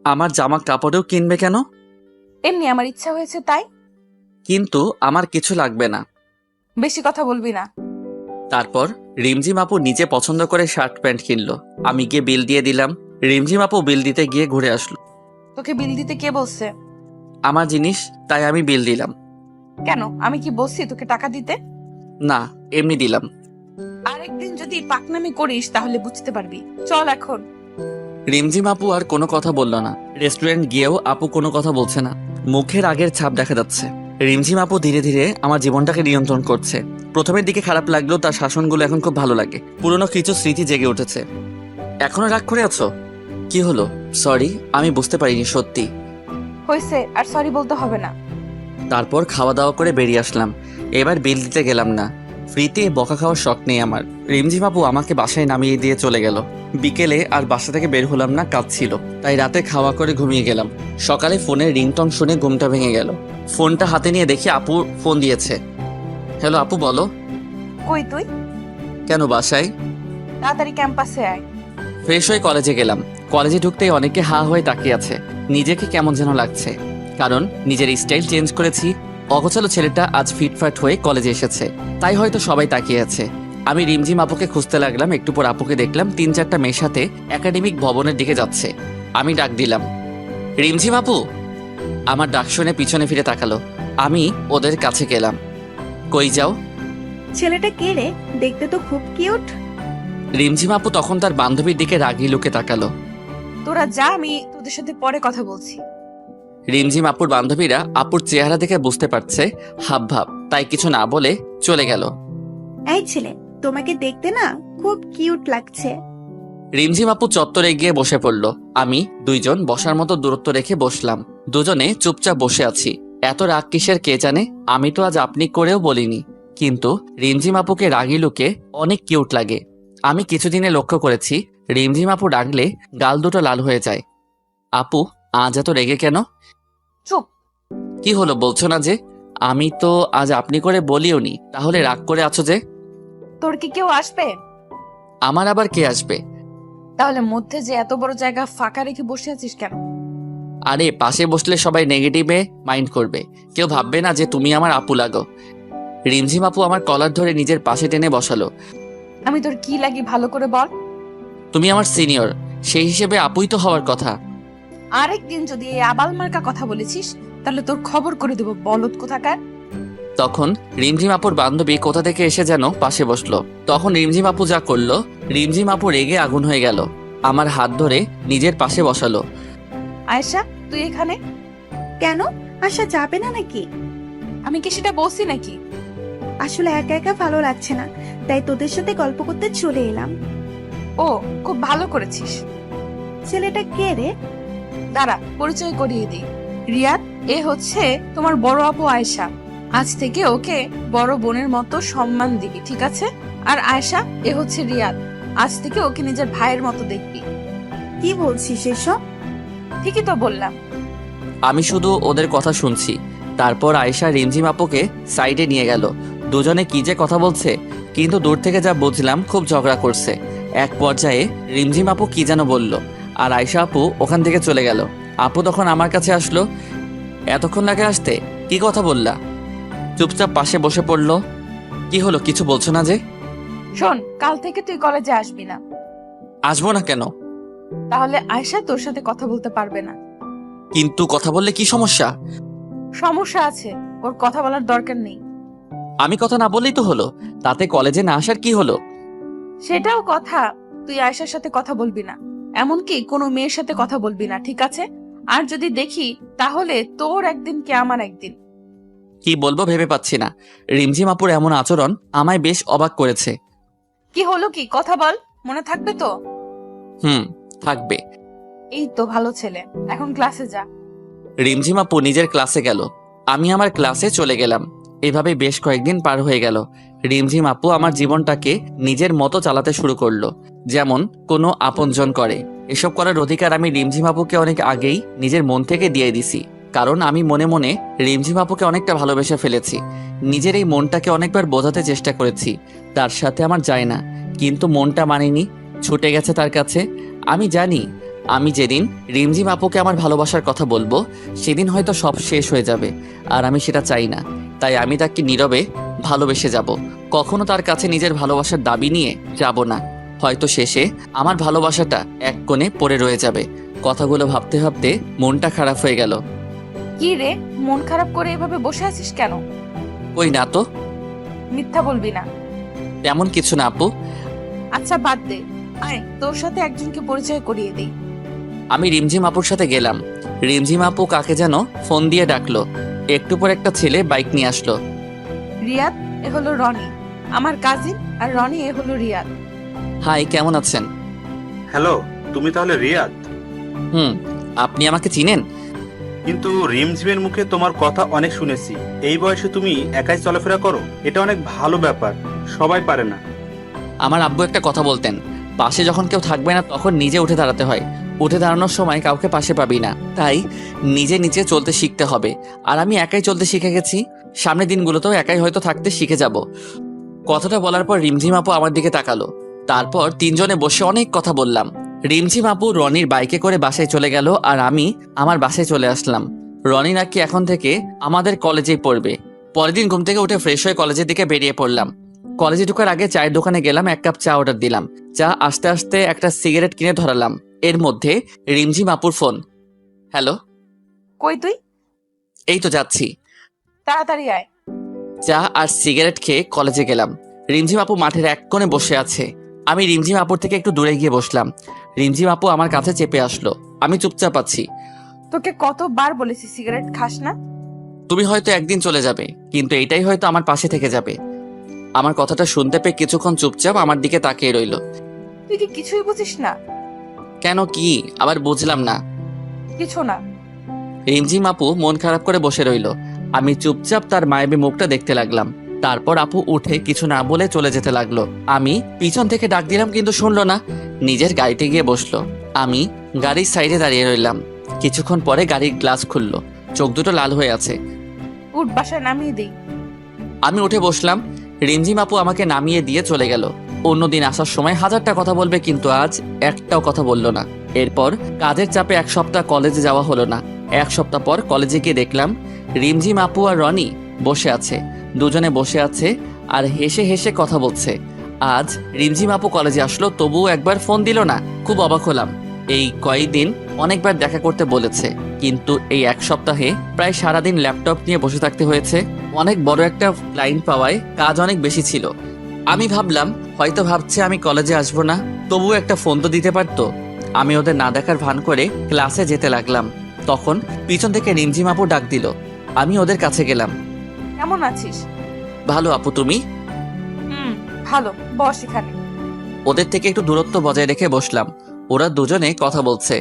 আমার জামা কাপড়েও কিনবে কেন? এমনি আমার ইচ্ছা হয়েছে তাই। কিন্তু আমার কিছু লাগবে না। বেশি কথা বলবি না। তারপর রিমঝিম আপু নিজে পছন্দ করে শার্ট প্যান্ট কিনলো। আমি গিয়ে বিল দিয়ে দিলাম। রিমঝিম আপু বিল দিতে গিয়ে ঘুরে আসলো। তোকে বিল দিতে কে বলছে? আমার জিনিস, তাই আমি বিল দিলাম। কেন, আমি কি বলছি তোকে টাকা দিতে? না, এমনি দিলাম। আরেকদিন যদি পাকনামি করিস তাহলে বুঝতে পারবি। চল এখন। রিমঝিম আপু আর কোনো কথা বলল না। রেস্টুরেন্ট গিয়েও আপু কোনো কথা বলছে না। মুখের আগের ছাপ দেখা যাচ্ছে। রিমঝিম আপু ধীরে ধীরে আমার জীবনটাকে নিয়ন্ত্রণ করছে। প্রথমের দিকে খারাপ লাগলেও তার শাসনগুলো এখন খুব ভালো লাগে। পুরনো কিছু স্মৃতি জেগে উঠেছে। এখনো রাগ করে আছো? কি হলো? সরি, আমি বুঝতে পারিনি সত্যি। হয়েছে, আর সরি বলতে হবে না। তারপর খাওয়া দাওয়া করে বেরিয়ে আসলাম। এবার বিল দিতে গেলাম না। ফ্রিতে বকা খাওয়ার শখ নেই আমার। রিমঝিম আপু আমাকে বাসায় নামিয়ে দিয়ে চলে গেল। বিকেলে আর বাসা থেকে বের হলাম না, কাজ ছিল, তাই রাতে খাওয়া করে ঘুমিয়ে গেলাম। সকালে ফোনের রিংটন শুনে ঘুমটা ভেঙে গেল। ফোনটা হাতে নিয়ে দেখি আপু ফোন দিয়েছে। হ্যালো আপু, বলো। কই তুই? কেন বাসায়? তাড়াতাড়ি ক্যাম্পাসে আয়। ফ্রেশ হয়ে কলেজে গেলাম। কলেজে ঢুকতেই অনেকে হা হয়ে তাকিয়ে আছে। নিজেকে কেমন যেন লাগছে, কারণ নিজের স্টাইল চেঞ্জ করেছি। অগোছালো ছেলেটা আজ ফিটফাট হয়ে কলেজে এসেছে, তাই হয়তো সবাই তাকিয়ে আছে। আমি রিমঝিম আপুকে খুঁজতে লাগলাম। একটু পর আপুকে দেখলাম 3-4টা মেয়ের সাথে একাডেমিক ভবনের দিকে যাচ্ছে। আমি ডাক দিলাম, রিমঝিম আপু। আমার ডাক শুনে পিছনে ফিরে তাকালো। আমি ওদের কাছে গেলাম। কই যাও? ছেলেটা কে রে? দেখতে তো খুব কিউট। রিমঝিম আপু তখন তার বান্ধবীর দিকে রাগি লুকে তাকালো। তোরা যা, আমি তোদের সাথে পরে কথা বলছি। রিমঝিম আপুর বান্ধবীরা আপুর চেহারা দেখে বুঝতে পারছে হাব ভাব, তাই কিছু না বলে চলে গেল। এই ছেলে, তোমাকে দেখতে না খুব কিউট লাগছে। রিমঝিম আপু চত্বরে গিয়ে বসে পড়ল। আমি দুইজন বসার মতো দূরত্ব রেখে বসলাম। দুজনে চুপচাপ বসে আছি। এত রাগ কিসের কে জানে। আমি তো আজ আপনি করেও বলিনি, কিন্তু রিমঝিম আপুকে রাগি লুকে অনেক কিউট লাগে। আমি কিছুদিনে লক্ষ্য করেছি রিমঝিম আপু রাগলে গাল দুটো লাল হয়ে যায়। আপু, আজ এত রেগে কেন? চুপ। কি হলো বলছো না যে? আমি তো আজ আপনি করে বলিও নি, তাহলে রাগ করে আছো যে? তোর কি কেউ আসবে? আমার আবার কে আসবে? তাহলে মধ্যে যে এত বড় জায়গা ফাঁকা রেখে বসে আছিস কেন? আরে পাশে বসলে সবাই নেগেটিভে মাইন্ড করবে, কেউ ভাববে না যে তুমি আমার আপু লাগো। রিমঝিম আপু আমার কলার ধরে নিজের পাশে টেনে বসালো। আমি তোর কি লাগি ভালো করে বল। তুমি আমার সিনিয়র, সেই হিসেবে আপুই তো হওয়ার কথা। আরেকদিন যদি এই আবাল মার্কা কথা বলেছিস তাহলে তোর খবর করে দেবো, বলদ কোথাকার। তখন রিমঝিম আপুর বান্ধবী কোথা থেকে এসে যেন পাশে বসলো। তখন রিমঝিম আপু যা করলো, রিমঝিম আপু রেগে আগুন হয়ে গেল। আমার হাত ধরে নিজের পাশে বসালো। আয়েশা, তুই এখানে? কেন? আশা যাবে না নাকি? আমি কি সেটা বলছি নাকি? আসলে একা একা ভালো লাগছে না, তাই তোদের সাথে গল্প করতে চলে এলাম। ও, খুব ভালো করেছিস। ছেলেটা কে রে? দাঁড়া, পরিচয় করিয়ে দিই। রিয়াদ, এ হচ্ছে তোমার বড় আপু আয়েশা। আজ থেকে ওকে বড় বোনের মতো সম্মান দিবি, ঠিক আছে? আর আয়েশা, এ হচ্ছে রিয়াদ। আজ থেকে ওকে নিজের ভাইয়ের মতো দেখবি। কি বলছিস এসব? ঠিকই তো বললাম। আমি শুধু ওদের কথা শুনছি। তারপর আয়েশা রিমঝিম আপুকে সাইডে নিয়ে গেল। দুজনে কি যে কথা বলছে, কিন্তু দূর থেকে যা বুঝলাম খুব ঝগড়া করছে। এক পর্যায়ে রিমঝিম আপু কি যেন বলল, আর আয়েশা আপু ওখান থেকে চলে গেল। আপু তখন আমার কাছে আসলো। এতক্ষণ লাগে আসতে, কি কথা বললা? চুপচাপ পাশে বসে পড়লো। কি হলো, কিছু বলছো না যে? শোন, কাল থেকে তুই কলেজে আসবি না। আসবো না কেন? তাহলে আয়েশা তোর সাথে কথা বলতে পারবে না। কিন্তু কথা বললে কি সমস্যা? সমস্যা আছে, ওর কথা বলার দরকার নেই। আমি কথা না বললেই তো হলো, তাতে কলেজে না আসার কি হলো? সেটাও কথা। তুই আয়েশার সাথে কথা বলবি না, এমনকি কোনো মেয়ের সাথে কথা বলবি না, ঠিক আছে? আর যদি দেখি তাহলে তোর একদিন কে আমার একদিন। কি বলবো ভেবে পাচ্ছি না। রিমঝিম আপুর এমন আচরণ আমায় বেশ অবাক করেছে। কি হলো, কি কথা বল, মনে থাকবে তো? থাকবে। এই তো ভালো ছেলে, এখন ক্লাসে যা। রিমঝিম আপু নিজের ক্লাসে গেল, আমি আমার ক্লাসে চলে গেলাম। এভাবে বেশ কয়েকদিন পার হয়ে গেল। রিমঝিম আপু আমার জীবনটাকে নিজের মতো চালাতে শুরু করলো, যেমন কোনো আপনজন করে। এসব করার অধিকার আমি রিমঝিম আপুকে অনেক আগেই নিজের মন থেকে দিয়ে দিছি, কারণ আমি মনে মনে রিমঝিম আপুকে অনেকটা ভালোবেসে ফেলেছি। নিজের এই মনটাকে অনেকবার বোঝাতে চেষ্টা করেছি তার সাথে আমার যায় না, কিন্তু মনটা মানেনি, ছুটে গেছে তার কাছে। আমি জানি আমি যেদিন রিমঝিম আপুকে আমার ভালোবাসার কথা বলবো, সেদিন হয়তো সব শেষ হয়ে যাবে, আর আমি সেটা চাই না। তাই আমি তাকে নীরবে ভালোবেসে যাব, কখনো তার কাছে নিজের ভালোবাসার দাবি নিয়ে যাব না। হয়তো শেষে আমার ভালোবাসাটা এক কোণে পড়ে রয়ে যাবে। কথাগুলো ভাবতে ভাবতে মনটা খারাপ হয়ে গেল। কি রে, মন খারাপ করে এভাবে বসে আছিস কেন? কই না তো। মিথ্যা বলবি না। তেমন কিছু না আপু। আচ্ছা বাদ দে, আয় তোর সাথে একজনকে পরিচয় করিয়ে দিই। আমি রিমঝিম আপুর সাথে গেলাম। রিমঝিম আপু কাকে যেন ফোন দিয়ে ডাকলো। একটু পর একটা ছেলে বাইক নিয়ে আসলো। রিয়াদ, এ হলো রনি, আমার কাজিন। আর রনি, এ হলো রিয়াদ। হাই, কেমন আছেন? হ্যালো, তুমি তাহলে রিয়াদ? আপনি আমাকে চিনেন? কিন্তু রিমঝিমের মুখে তোমার কথা অনেক শুনেছি। এই বয়সে তুমি একাই চলাফেরা করো, এটা অনেক ভালো ব্যাপার, সবাই পারে না। আমার আব্বু একটা কথা বলতেন, পাশে যখন কেউ থাকবে না তখন নিজে উঠে দাঁড়াতে হয়। উঠে দাঁড়ানোর সময় কাউকে পাশে পাবি না, তাই নিজে নিচে চলতে শিখতে হবে। আর আমি একাই চলতে শিখে গেছি, সামনের দিনগুলোতেও একাই হয়তো থাকতে শিখে যাব। কথাটা বলার পর রিমঝিম আপু আমার দিকে তাকালো। তারপর তিনজনে বসে অনেক কথা বললাম। রিমঝিম আপু রনির বাইকে করে বাসায় চলে গেল, আর আমি আমার বাসায় চলে আসলাম। রনি নাকি এখন থেকে আমাদের কলেজেই পড়বে। পরের দিন ঘুম থেকে উঠে ফ্রেশ হয়ে কলেজের দিকে বেরিয়ে পড়লাম। কলেজে ঢোকার আগে চায়ের দোকানে গেলাম, 1 কাপ চা অর্ডার দিলাম। চা আস্তে আস্তে একটা সিগারেট কিনে ধরালাম। এর মধ্যে রিমঝিম আপুর ফোন। হ্যালো। কই তুই? এই তো যাচ্ছি। তাড়াতাড়ি আয়। চা আর সিগারেট খেয়ে কলেজে গেলাম। রিমঝিম আপু মাঠের এক কোণে বসে আছে। আমি রিমঝিম আপুর থেকে একটু দূরে গিয়ে বসলাম। রিমঝিম আপু আমার কাছে চেপে আসলো। আমি চুপচাপ আছি। তোকে কতবার বলেছি সিগারেট খাস না? তুমি হয়তো একদিন চলে যাবে, কিন্তু এইটাই হয়তো আমার পাশে থেকে যাবে। আমার কথাটা শুনতে পেয়ে কিছুক্ষণ চুপচাপ আমার দিকে তাকিয়ে রইল। তুই কি কিছুই বুঝিস না? কেন, কি আবার বুঝলাম না? কিছু না। রিমঝিম আপু মন খারাপ করে বসে রইল। আমি চুপচাপ তার মায়াবী মুখটা দেখতে লাগলাম। তারপর আপু উঠে কিছু না বলে চলে যেতে লাগলো। আমি পিছন থেকে ডাক দিলাম, কিন্তু শুনলো না। নিজের গাড়িতে গিয়ে বসলো। আমি গাড়ির সাইডে দাঁড়িয়ে রইলাম। কিছুক্ষণ পরে গাড়ির গ্লাস খুললো, চোখ দুটো লাল হয়ে আছে। উঠ, বাসায় নামিয়ে দিই। আমি উঠে বসলাম। রিমঝিম আপু আমাকে নামিয়ে দিয়ে চলে গেল। অন্যদিন আসার সময় হাজারটা কথা বলবে, কিন্তু আজ একটাও কথা বললো না। এরপর কাজের চাপে এক সপ্তাহ কলেজে যাওয়া হলো না। এক সপ্তাহ পর কলেজে গিয়ে দেখলাম রিমঝিম আপু আর রনি বসে আছে। দুজনে বসে আছে আর হেসে হেসে কথা বলছে। আজ রিমঝিম আপু কলেজে আসলো, তবুও একবার ফোন দিল না। খুব অবাক হলাম। এই কয়েকদিন অনেকবার দেখা করতে বলেছে, কিন্তু এই এক সপ্তাহে প্রায় সারাদিন ল্যাপটপ নিয়ে বসে থাকতে হয়েছে। অনেক বড় একটা ক্লায়েন্ট পাওয়ায় কাজ অনেক বেশি ছিল। আমি ভাবলাম হয়তো ভাবছে আমি কলেজে আসবো না, তবুও একটা ফোন তো দিতে পারতো। আমি ওদের না দেখার ভান করে ক্লাসে যেতে লাগলাম। তখন পিছন থেকে রিমঝিম আপু ডাক দিল। আমি ওদের কাছে গেলাম। কেমন আছিস? ভালো আপু, তুমি? ভালো, বস এখানে। ওদের থেকে একটু দূরত্ব বজায় রেখে বসলাম। ওরা দুজনে কথা বলছে,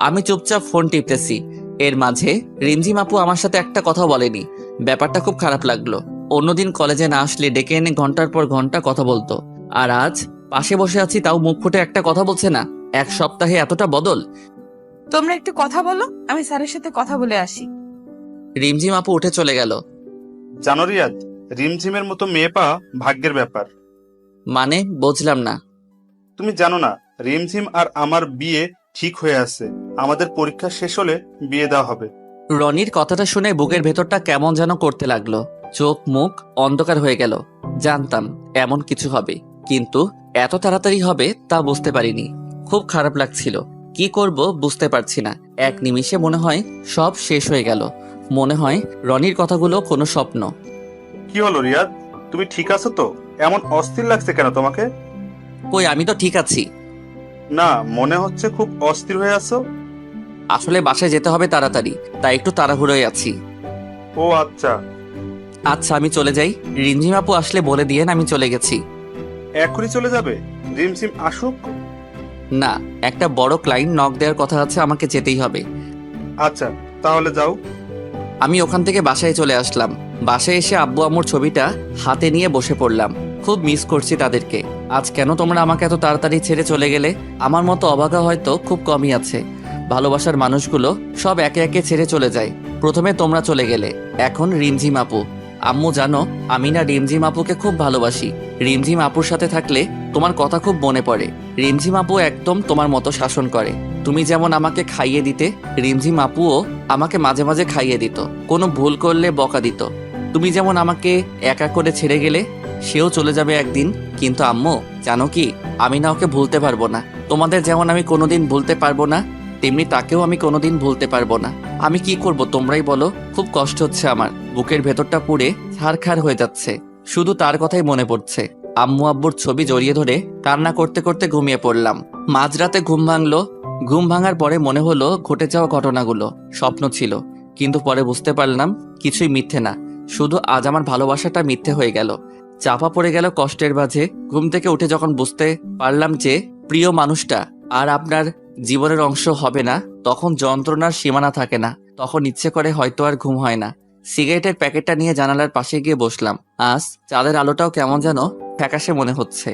আমি চুপচাপ ফোন টিপতেছি। এর মাঝে রিমঝিম আপু আমার সাথে একটা কথা বলেনি। ব্যাপারটা খুব খারাপ লাগলো। অন্যদিন কলেজে না আসলে ডেকে এনে ঘন্টার পর ঘন্টা কথা বলতো, আর আজ পাশে বসে আছি তাও মুখ ফুটে একটা কথা বলছে না। এক সপ্তাহে এতটা বদল। তোমরা একটু কথা বলো, আমি স্যারের সাথে কথা বলে আসি। রিমঝিম আপু উঠে চলে গেল। জানো রিয়াদ, রিমঝিমের মতো মেয়ে পাওয়া ভাগ্যের ব্যাপার। মানে বুঝলাম না। তুমি জানো না, রিমঝিম আর আমার বিয়ে ঠিক হয়ে আছে। আমাদের পরীক্ষা শেষ হলে বিয়ে দেওয়া হবে। রনির কথাটা শুনে বুকের ভেতরটা কেমন যেন করতে লাগলো। চোখ মুখ অন্ধকার হয়ে গেল। জানতাম এমন কিছু হবে, কিন্তু এত তাড়াতাড়ি হবে তা বুঝতে পারিনি। খুব খারাপ লাগছিল। কি করব বুঝতে পারছি না। এক নিমিষে মনে হয় সব শেষ হয়ে গেল। মনে হয় রনির কথাগুলো কোনো স্বপ্ন। কি হলো রিয়াদ, তুমি ঠিক আছো তো? এমন অস্থির লাগছে কেন তোমাকে? কই, আমি তো ঠিক আছি। না, মনে হচ্ছে খুব অস্থির হয়ে আছো। আসলে বাসায় যেতে হবে তাড়াতাড়ি, তাই একটু তাড়াহুড়োয় আছি। ও আচ্ছা। আচ্ছা আমি চলে যাই। রিমঝিম আপু আসলে বলে দিয়েন আমি চলে গেছি। এখনই চলে যাবে? রিমঝিম আসুক। না, একটা বড় ক্লায়েন্ট নক দেওয়ার কথা আছে, আমাকে যেতেই হবে। আচ্ছা, তাহলে যাও। আমি ওখান থেকে বাসায় চলে আসলাম। বাসায় এসে আব্বু আম্মুর ছবিটা হাতে নিয়ে বসে পড়লাম। খুব মিস করছি তাদেরকে। আজ কেন তোমরা আমাকে এত তাড়াতাড়ি ছেড়ে চলে গেলে? আমার মতো অবাগা হয়তো খুব কমই আছে। ভালোবাসার মানুষগুলো সব একে একে ছেড়ে চলে যায়। প্রথমে তোমরা চলে গেলে, এখন রিমঝিম আপু। আম্মু জানো, আমি না রিমঝিম আপুকে খুব ভালোবাসি। রিমঝিম আপুর সাথে থাকলে তোমার কথা খুব মনে পড়ে। রিমঝিম আপু একদম তোমার মতো শাসন করে। তুমি যেমন আমাকে খাইয়ে দিতে, রিমঝিম আপুও আমাকে মাঝে মাঝে খাইয়ে দিত। কোনো ভুল করলে বকা দিত। তুমি যেমন আমাকে একা করে ছেড়ে গেলে, সেও চলে যাবে একদিন। কিন্তু আম্মু জানো কি, আমি না ওকে ভুলতে পারবো না। তোমাদের যেমন আমি কোনোদিন ভুলতে পারবো না, তেমনি তাকেও আমি কোনোদিন ভুলতে পারবো না। আমি কি করব তোমরাই বলো। খুব কষ্ট হচ্ছে আমার। বুকের ভেতরটা পুড়ে ছারখার হয়ে যাচ্ছে। শুধু তার কথাই মনে পড়ছে। আম্মু আব্বুর ছবি জড়িয়ে ধরে কান্না করতে করতে ঘুমিয়ে পড়লাম। মাঝরাতে ঘুম ভাঙলো। ঘুম ভাঙার পরে মনে হলো ঘটে যাওয়া ঘটনাগুলো স্বপ্ন ছিল, কিন্তু পরে বুঝতে পারলাম কিছুই মিথ্যে না। শুধু আজ আমার ভালোবাসাটা মিথ্যে হয়ে গেল, চাপা পড়ে গেল কষ্টের মাঝে। ঘুম থেকে উঠে যখন বুঝতে পারলাম যে প্রিয় মানুষটা আর আপনার জীবনের অংশ হবে না, তখন যন্ত্রণার সীমানা থাকে না। তখন ইচ্ছে করে হয়তো আর ঘুম হয় না। সিগারেটের প্যাকেটটা নিয়ে জানালার পাশে গিয়ে বসলাম। আজ চাঁদের আলোটাও কেমন যেন ফ্যাকাশে মনে হচ্ছে।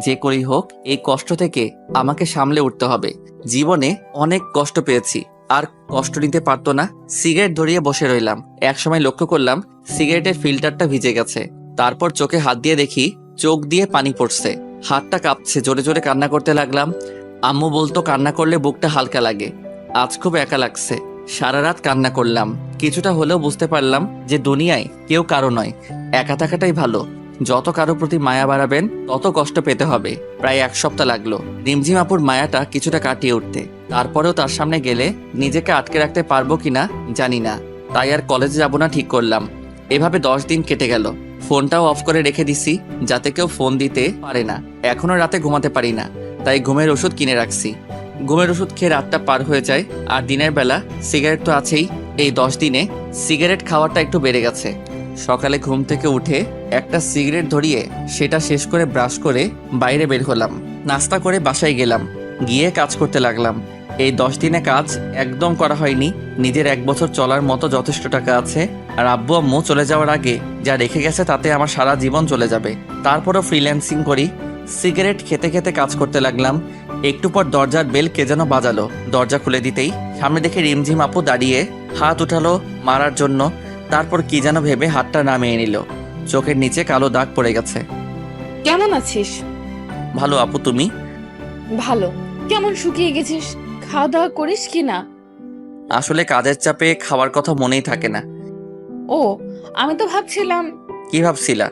যে করেই হোক এই কষ্ট থেকে আমাকে সামলে উঠতে হবে। জীবনে অনেক কষ্ট পেয়েছি, আর কষ্ট নিতে পারতো না। সিগারেট ধরিয়ে বসে রইলাম। একসময় লক্ষ্য করলাম সিগারেটের ফিল্টারটা ভিজে গেছে। তারপর চোখে হাত দিয়ে দেখি চোখ দিয়ে পানি পড়ছে। হাতটা কাঁপছে। জোরে জোরে কান্না করতে লাগলাম। আম্মু বলতো কান্না করলে বুকটা হালকা লাগে। আজ খুব একা লাগছে। সারা রাত কান্না করলাম। কিছুটা হলেও বুঝতে পারলাম যে দুনিয়ায় কেউ কারো নয়, একা থাকাটাই ভালো। যত কারো প্রতি মায়া বাড়াবেন তত কষ্ট পেতে হবে। প্রায় এক সপ্তাহ লাগলো রিমঝিম আপুর মায়াটা কিছুটা কাটিয়ে উঠতে। তারপরেও তার সামনে গেলে নিজেকে আটকে রাখতে পারবো কিনা জানি না, তাই আর কলেজে যাবো না ঠিক করলাম। এভাবে 10 দিন কেটে গেল। ফোনটাও অফ করে রেখে দিছি, যাতে কেউ ফোন দিতে পারে না। এখনো রাতে ঘুমাতে পারি না, তাই ঘুমের ওষুধ কিনে রাখছি। ঘুমের ওষুধ খেয়ে রাতটা পার হয়ে যায়, আর দিনের বেলা সিগারেট তো আছেই। এই 10 দিনে সিগারেট খাওয়াটা একটু বেড়ে গেছে। সকালে ঘুম থেকে উঠে একটা সিগারেট ধরিয়ে সেটা শেষ করে ব্রাশ করে বাইরে বের হলাম। নাস্তা করে বাসায় গেলাম, গিয়ে কাজ করতে লাগলাম। এই 10 দিনে কাজ একদম করা হয়নি। নিজের 1 বছর চলার মতো যথেষ্ট টাকা আছে, আর আব্বু আম্মু চলে যাওয়ার আগে যা রেখে গেছে তাতে আমার সারা জীবন চলে যাবে। তারপরও ফ্রিল্যান্সিং করি। সিগারেট খেতে খেতে কাজ করতে লাগলাম। একটু পর দরজার বেল কে যেন বাজালো। দরজা খুলে দিতেই সামনে দেখে রিমঝিম আপু দাঁড়িয়ে হাত উঠালো মারার জন্য। তারপর কি যেন ভেবে হাতটা নামিয়ে নিল। চোখের নিচে কালো দাগ পড়ে গেছে। কেমন আছিস? ভালো আপু, তুমি? ভালো। কেমন শুকিয়ে গেছিস? খাওয়া দাওয়া করিস কি না? আসলে কাজের চাপে খাওয়ার কথা মনেই থাকে না। ও, আমি তো ভাবছিলাম। কি ভাবছিলা?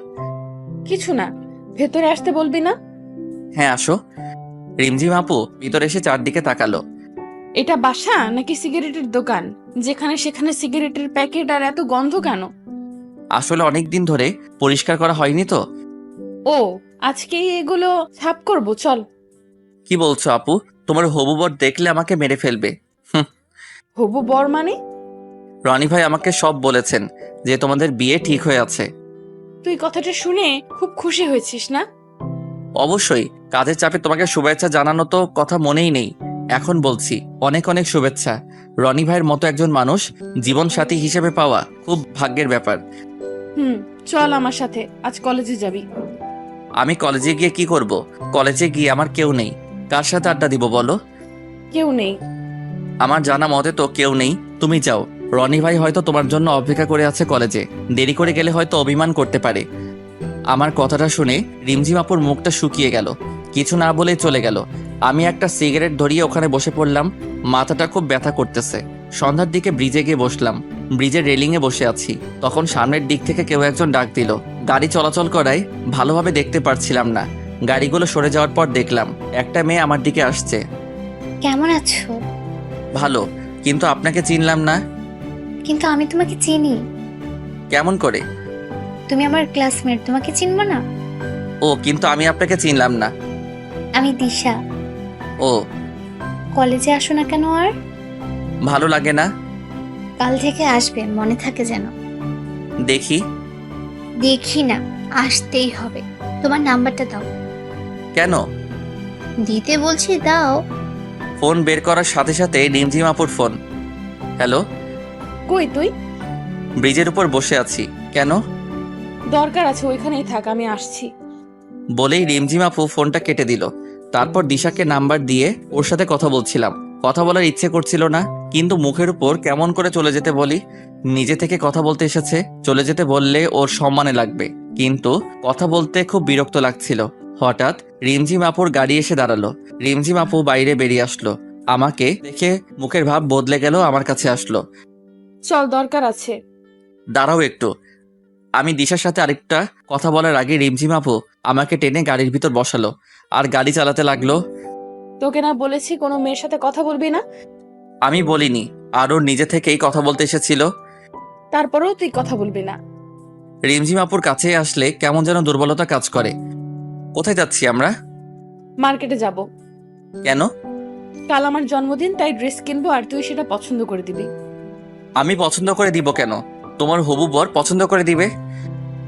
কিছু না, ভেতরে আসতে বলবি না? হ্যাঁ আসো। রিমঝিম আপু ভিতরে এসে চারদিকে তাকালো। এটা বাসা নাকি সিগারেটের দোকান? যেখানে সেখানে সিগারেটের প্যাকেট আর এত গন্ধ কেন? আসলে অনেক দিন ধরে পরিষ্কার করা হয়নি তো। ও, আজকেই এগুলো সাফ করবো, চল। কি বলছো আপু? তোমার হবু বর দেখলে আমাকে মেরে ফেলবে। হবু বর মানে? রনি ভাই আমাকে সব বলেছেন যে তোমাদের বিয়ে ঠিক হয়ে আছে। তুই কথাটা শুনে খুব খুশি হয়েছিস না? অবশ্যই, কাজের চাপে তোমাকে শুভেচ্ছা জানানো তো কথা মনেই নেই। এখন বলছি, অনেক অনেক শুভেচ্ছা। রনি ভাইয়ের মতো একজন মানুষ জীবন সাথী হিসেবে পাওয়া খুব ভাগ্যের ব্যাপার। চল আমার সাথে, আজ কলেজে যাবি। আমি কলেজে গিয়ে কি করব? কলেজে গিয়ে আমার কেউ নেই। কার সাথে আড্ডা দিব বলো? কেউ নেই। আমার জানা মতে তো কেউ নেই। তুমি যাও। রনি ভাই হয়তো তোমার জন্য অপেক্ষা করে আছে কলেজে। দেরি করে গেলে হয়তো অভিমান করতে পারে। আমার কথাটা শুনে রিমঝিম আপুর মুখটা শুকিয়ে গেল। কিছু না বলেই চলে গেল। আমি একটা সিগারেট ধরিয়ে ওখানে বসে পড়লাম। মাথাটা খুব ব্যথা করতেছে। সন্ধ্যার দিকে ব্রিজে গিয়ে বসলাম। ব্রিজের রেলিংয়ে বসে আছি। তখন সামনের দিক থেকে কেউ একজন ডাক দিল। গাড়ি চলাচল করায় ভালোভাবে দেখতে পারছিলাম না। গাড়িগুলো সরে যাওয়ার পর দেখলাম একটা মেয়ে আমার দিকে আসছে। কেমন আছো? ভালো, কিন্তু আপনাকে চিনলাম না। কিন্তু আমি তোমাকে চিনি। কেমন করে? তুমি আমার ক্লাসমেট, তোমাকে চিনবো না? ও, কিন্তু আমি আপনাকে চিনলাম না। আমি দিশা। ও, কলেজে আসো না কেন আর? ভালো লাগে না। কাল থেকে আসবে, মনে থাকে যেন। দেখি। দেখি না, আসতেই হবে। তোমার নাম্বারটা দাও। কেন? দিতে বলছি, দাও। ফোন বের করার সাথে সাথে রিমঝিম আপুর ফোন। হ্যালো। কই তুই? ব্রিজের উপর বসে আছি। কেন? দরকার আছে, ওইখানেই থাক, আমি আসছি। বলেই রিমঝিম আপু ফোনটা কেটে দিল। তারপর দিশাকে নাম্বার দিয়ে ওর সাথে কথা বলছিলাম। কথা বলার ইচ্ছে করছিল না, কিন্তু মুখের উপর কেমন করে চলে যেতে বলি। নিজে থেকে কথা বলতে এসেছে, চলে যেতে বললে ওর সম্মানে লাগবে। কিন্তু কথা বলতে খুব বিরক্ত লাগছিল। হঠাৎ রিমঝিম আপুর গাড়ি এসে দাঁড়ালো। রিমঝিম আপু বাইরে বেরিয়ে আসলো। আমাকে দেখে মুখের ভাব বদলে গেল, আমার কাছে আসলো। চল, দরকার আছে। দাঁড়াও একটু। আমি দিশার সাথে আরেকটা কথা বলার আগে রিমঝিম আপু আমাকে টেনে গাড়ির ভিতর বসালো আর গাড়ি চালাতে লাগলো। তোকে না বলেছি কোনো মেয়ের সাথে কথা বলবি না? আমি বলিনি, আর ওর নিজে থেকেই কথা বলতে এসেছিল। তারপরেও তুই কথা বলবি না? রিমঝিম আপুর কাছে আসলে কেমন যেন দুর্বলতা কাজ করে। কোথায় যাচ্ছি আমরা? মার্কেটে যাব। কেন? কাল আমার জন্মদিন, তাই ড্রেস কিনবো আর তুই সেটা পছন্দ করে দিবি। আমি পছন্দ করে দিব কেন? তোমার হবু বর পছন্দ করে দিবে।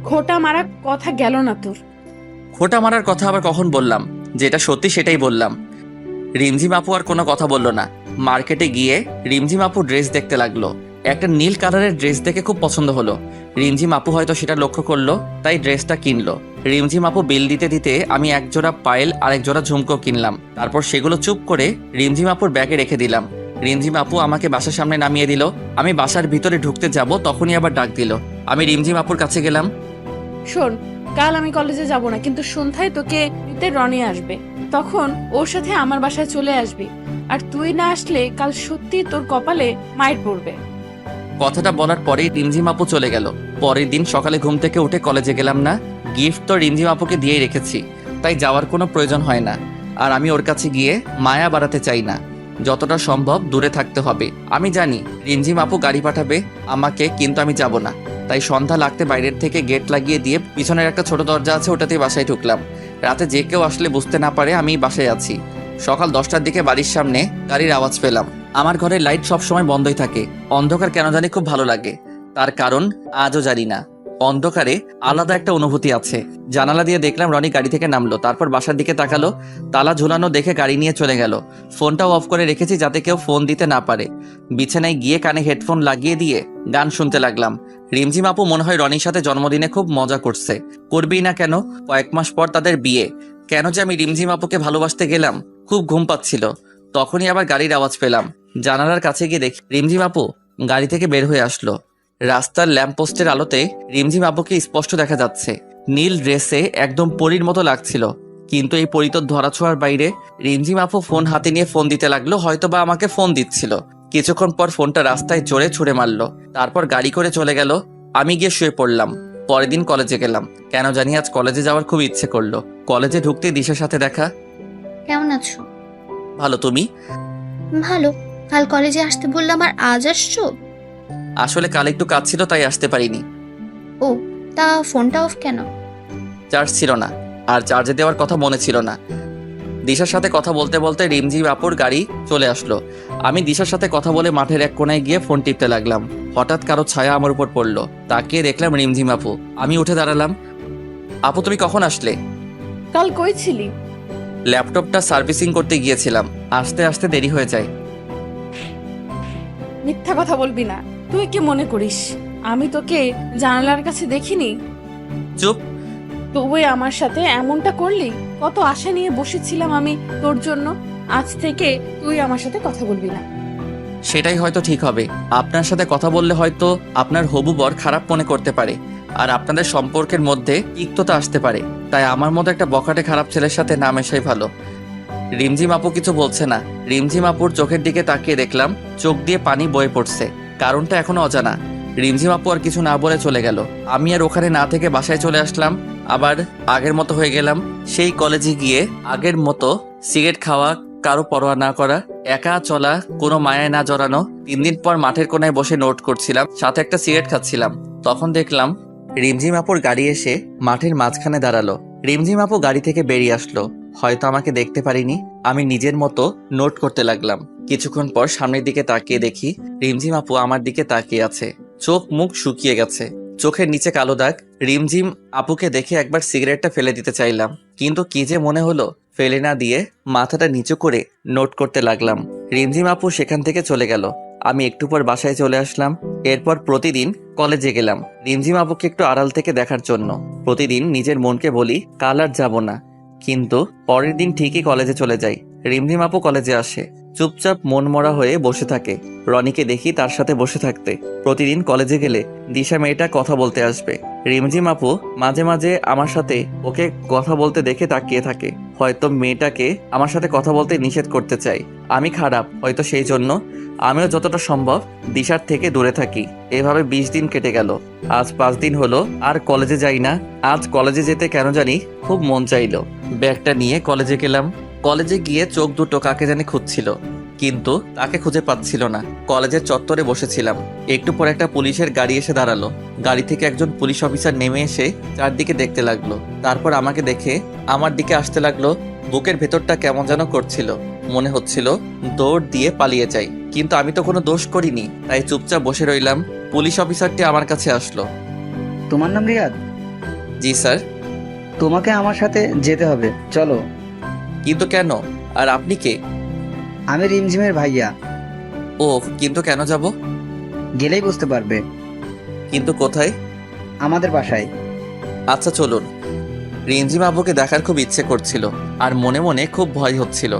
খোটা মারা কথা গেল না তোর? খোটা মারার কথা আবার কখন বললাম? যেটা সত্যি সেটাই বললাম। রিমঝিম আপু আর কোনো কথা বললো না। মার্কেটে গিয়ে রিমঝিম আপু ড্রেস দেখতে লাগলো। একটা নীল কালারের ড্রেস দেখে খুব পছন্দ হলো। রিমঝিম আপু হয়তো সেটা লক্ষ্য করলো, তাই ড্রেসটা কিনলো। রিমঝিম আপু বিল দিতে দিতে আমি এক জোড়া পায়েল আর এক জোড়া ঝুমকো কিনলাম। তারপর সেগুলো চুপ করে রিমঝিম আপুর ব্যাগে রেখে দিলাম। রিমঝিম আপু আমাকে বাসার সামনে নামিয়ে দিল। আমি বাসার ভিতরে ঢুকতে যাব, তখনই আবার ডাক দিল। আমি রিমঝিম আপুর কাছে গেলাম। শোন, কাল আমি কলেজে যাব না, কিন্তু সন্ধ্যায় তোকে নিতে রনি আসবে। তখন ওর সাথে আমার বাসায় চলে আসবি। আর তুই না আসলে কাল সত্যি তোর কপালে মাইর পড়বে। কথাটা বলার পরেই রিমঝিম আপু চলে গেল। পরের দিন সকালে ঘুম থেকে উঠে কলেজে গেলাম না। গিফট তো রিমঝিম আপুকে দিয়েই রেখেছি, তাই যাওয়ার কোনো প্রয়োজন হয় না। আর আমি ওর কাছে গিয়ে মায়া বাড়াতে চাই না। যতটা সম্ভব দূরে থাকতে হবে। আমি জানি রিমঝিম আপু গাড়ি পাঠাবে আমাকে, কিন্তু আমি যাব না। তাই সন্ধ্যা লাগতে বাইরের থেকে গেট লাগিয়ে দিয়ে পিছনের একটা ছোট দরজা আছে, ওটাতেই বাসায় ঢুকলাম। রাতে যে কেউ আসলে বুঝতে না পারে আমি বাসায় আছি। সকাল 10টার দিকে বাড়ির সামনে গাড়ির আওয়াজ পেলাম। আমার ঘরের লাইট সবসময় বন্ধই থাকে। অন্ধকার কেন জানি খুব ভালো লাগে। তার কারণ আজও জানি না। অন্ধকারে আলাদা একটা অনুভূতি আছে। জানালা দিয়ে দেখলাম রনি গাড়ি থেকে নামলো, তারপর বাসার দিকে তাকালো। তালা ঝুলানো দেখে গাড়ি নিয়ে চলে গেল। ফোনটাও অফ করে রেখেছি যাতে কেউ ফোন দিতে না পারে। বিছানায় গিয়ে কানে হেডফোন লাগিয়ে দিয়ে গান শুনতে লাগলাম। রিমঝিম আপু মনে হয় রনির সাথে জন্মদিনে খুব মজা করছে। করবেই না কেন? কয়েক মাস পর তাদের বিয়ে। কেন যে আমি রিমঝিম আপুকে ভালোবাসতে গেলাম খুব ঘুম পাচ্ছিল। তখনই আবার গাড়ির আওয়াজ পেলাম। জানালার কাছে গিয়ে দেখি রিমঝিম আপু গাড়ি থেকে বের হয়ে আসলো। রাস্তার ল্যাম্পপোস্টের আলোতে রিমঝিম আপুকে স্পষ্ট দেখা যাচ্ছে। নীল ড্রেসে একদম পরীর মতো লাগছিল। কিন্তু এই পরী তো ধরাছোঁয়ার বাইরে। রিমঝিম আপু ফোন হাতে নিয়ে ফোন দিতে লাগলো, হয়তো বা আমাকে ফোন দিচ্ছিল। কিছুক্ষণ পর ফোনটা রাস্তায় জোরে ছুঁড়ে মারলো। তারপর গাড়ি করে চলে গেল। আমি গিয়ে শুয়ে পড়লাম। পরের দিন কলেজে গেলাম। কেন জানি আজ কলেজে যাওয়ার খুব ইচ্ছে করলো। কলেজে ঢুকতেই দিশার সাথে দেখা। কেমন আছো? ভালো, তুমি? ভালো। কাল কলেজে আসতে বললাম আর আজ আসছো? আসলে কাল একটু কাজ ছিল, তাই আসতে পারিনি। ও, তা ফোনটা অফ কেন? চার্জ ছিল না, আর চার্জে দেওয়ার কথা মনে ছিল না। দিশার সাথে কথা বলতে বলতে রিমঝিম আপুর গাড়ি চলে আসলো। আমি দিশার সাথে কথা বলে মাঠের এক কোনায় গিয়ে ফোন টিপতে লাগলাম। হঠাৎ কারো ছায়া আমার উপর পড়লো। তাকিয়ে দেখলাম রিমঝিম আপু। আমি উঠে দাঁড়ালাম। আপু, তুমি কখন আসলে? কাল কই ছিলি? ল্যাপটপটা সার্ভিসিং করতে গিয়েছিলাম। আসতে আসতে দেরি হয়ে যায়। মিথ্যা কথা বলবি না। তুই কি মনে করিস আমি তোকে জানালার কাছে দেখিনি? চুপ। তুই আমার সাথে এমনটা করলি? কত আশা নিয়ে বসেছিলাম আমি তোর জন্য। আজ থেকে তুই আমার সাথে কথা বলবি না। সেটাই হয়তো ঠিক হবে। আপনার সাথে কথা বললে হয়তো আপনার হবু বর খারাপ মনে করতে পারে, আর আপনাদের সম্পর্কের মধ্যে তিক্ততা আসতে পারে। তাই আমার মতো একটা বখাটে খারাপ ছেলের সাথে না মেশাই ভালো। রিমঝিম আপু কিছু বলছে না। রিমঝিম আপুর চোখের দিকে তাকিয়ে দেখলাম চোখ দিয়ে পানি বয়ে পড়ছে। কারণটা এখনো অজানা। রিমঝিম আপু আর কিছু না বলে চলে গেল। আমি আর ওখানে না থেকে বাসায় চলে আসলাম। আবার আগের মতো হয়ে গেলাম। সেই কলেজে গিয়ে আগের মতো সিগারেট খাওয়া, কারো পরোয়া না করা, একা চলা, কোনো মায়ায় না জড়ানো। 3 দিন পর মাঠের কোনায় বসে নোট করছিলাম, সাথে একটা সিগারেট খাচ্ছিলাম। তখন দেখলাম রিমঝিম আপুর গাড়ি এসে মাঠের মাঝখানে দাঁড়ালো। রিমঝিম আপু গাড়ি থেকে বেরিয়ে আসলো। হয়তো আমাকে দেখতে পারিনি। আমি নিজের মতো নোট করতে লাগলাম। কিছুক্ষণ পর সামনের দিকে তাকিয়ে দেখি রিমঝিম আপু আমার দিকে তাকিয়ে আছে। চোখ মুখ শুকিয়ে গেছে, চোখের নিচে কালো দাগ। রিমঝিম আপুকে দেখে একবার সিগারেটটা ফেলে দিতে চাইলাম, কিন্তু কি যে মনে হলো ফেলে না দিয়ে মাথাটা নিচু করে নোট করতে লাগলাম। রিমঝিম আপু সেখান থেকে চলে গেল। আমি একটু পর বাসায় চলে আসলাম। এরপর প্রতিদিন কলেজে গেলাম রিমঝিম আপুকে একটু আড়াল থেকে দেখার জন্য। প্রতিদিন নিজের মনকে বলি কাল আর যাব না, কিন্তু পরের দিন ঠিকই কলেজে চলে যাই। রিমঝিম আপু কলেজে আসে, চুপচাপ মন মরা হয়ে বসে থাকে। রনিকে দেখি তার সাথে বসে থাকতে। প্রতিদিন কলেজে গেলে দিশা মেয়েটা কথা বলতে আসবে। রিমঝিম আপু মাঝে মাঝে আমার সাথে ওকে কথা বলতে দেখে তাকিয়ে থাকে। হয়তো মেয়েটাকে আমার সাথে কথা বলতে নিষেধ করতে চাই। আমি খারাপ হয়তো, সেই জন্য আমিও যতটা সম্ভব দিশার থেকে দূরে থাকি। এভাবে 20 দিন কেটে গেল। আজ 5 দিন হলো আর কলেজে যাই না। আজ কলেজে যেতে কেন জানি খুব মন চাইলো। ব্যাগটা নিয়ে কলেজে গেলাম। কলেজে গিয়ে চোখ দুটো কাকে জানি খুঁজছিল, কিন্তু তাকে খুঁজে পাচ্ছিল না। কলেজের চত্বরে বসেছিলাম। একটু পর একটা পুলিশের গাড়ি এসে দাঁড়ালো। গাড়ি থেকে একজন পুলিশ অফিসার নেমে এসে চারদিকে দেখতে লাগলো। তারপর আমাকে দেখে আমার দিকে আসতে লাগলো। বুকের ভেতরটা কেমন যেন করছিল। মনে হচ্ছিল দৌড় দিয়ে পালিয়ে যাই, কিন্তু আমি তো কোনো দোষ করিনি, তাই চুপচাপ বসে রইলাম। পুলিশ অফিসারটি আমার কাছে আসলো। তোমার নাম রিয়াদ? জি স্যার। তোমাকে আমার সাথে যেতে হবে, চলো। কিন্তু কেন? আর আপনি কে? আমি রিমঝিমের ভাইয়া। ও, কিন্তু কেন যাব? গেলেই বুঝতে পারবে। কিন্তু কোথায়? আমাদের বাসায়। আচ্ছা চলুন। রিমঝিম আপুকে দেখার খুব ইচ্ছে করছিল, আর মনে মনে খুব ভয় হচ্ছিল।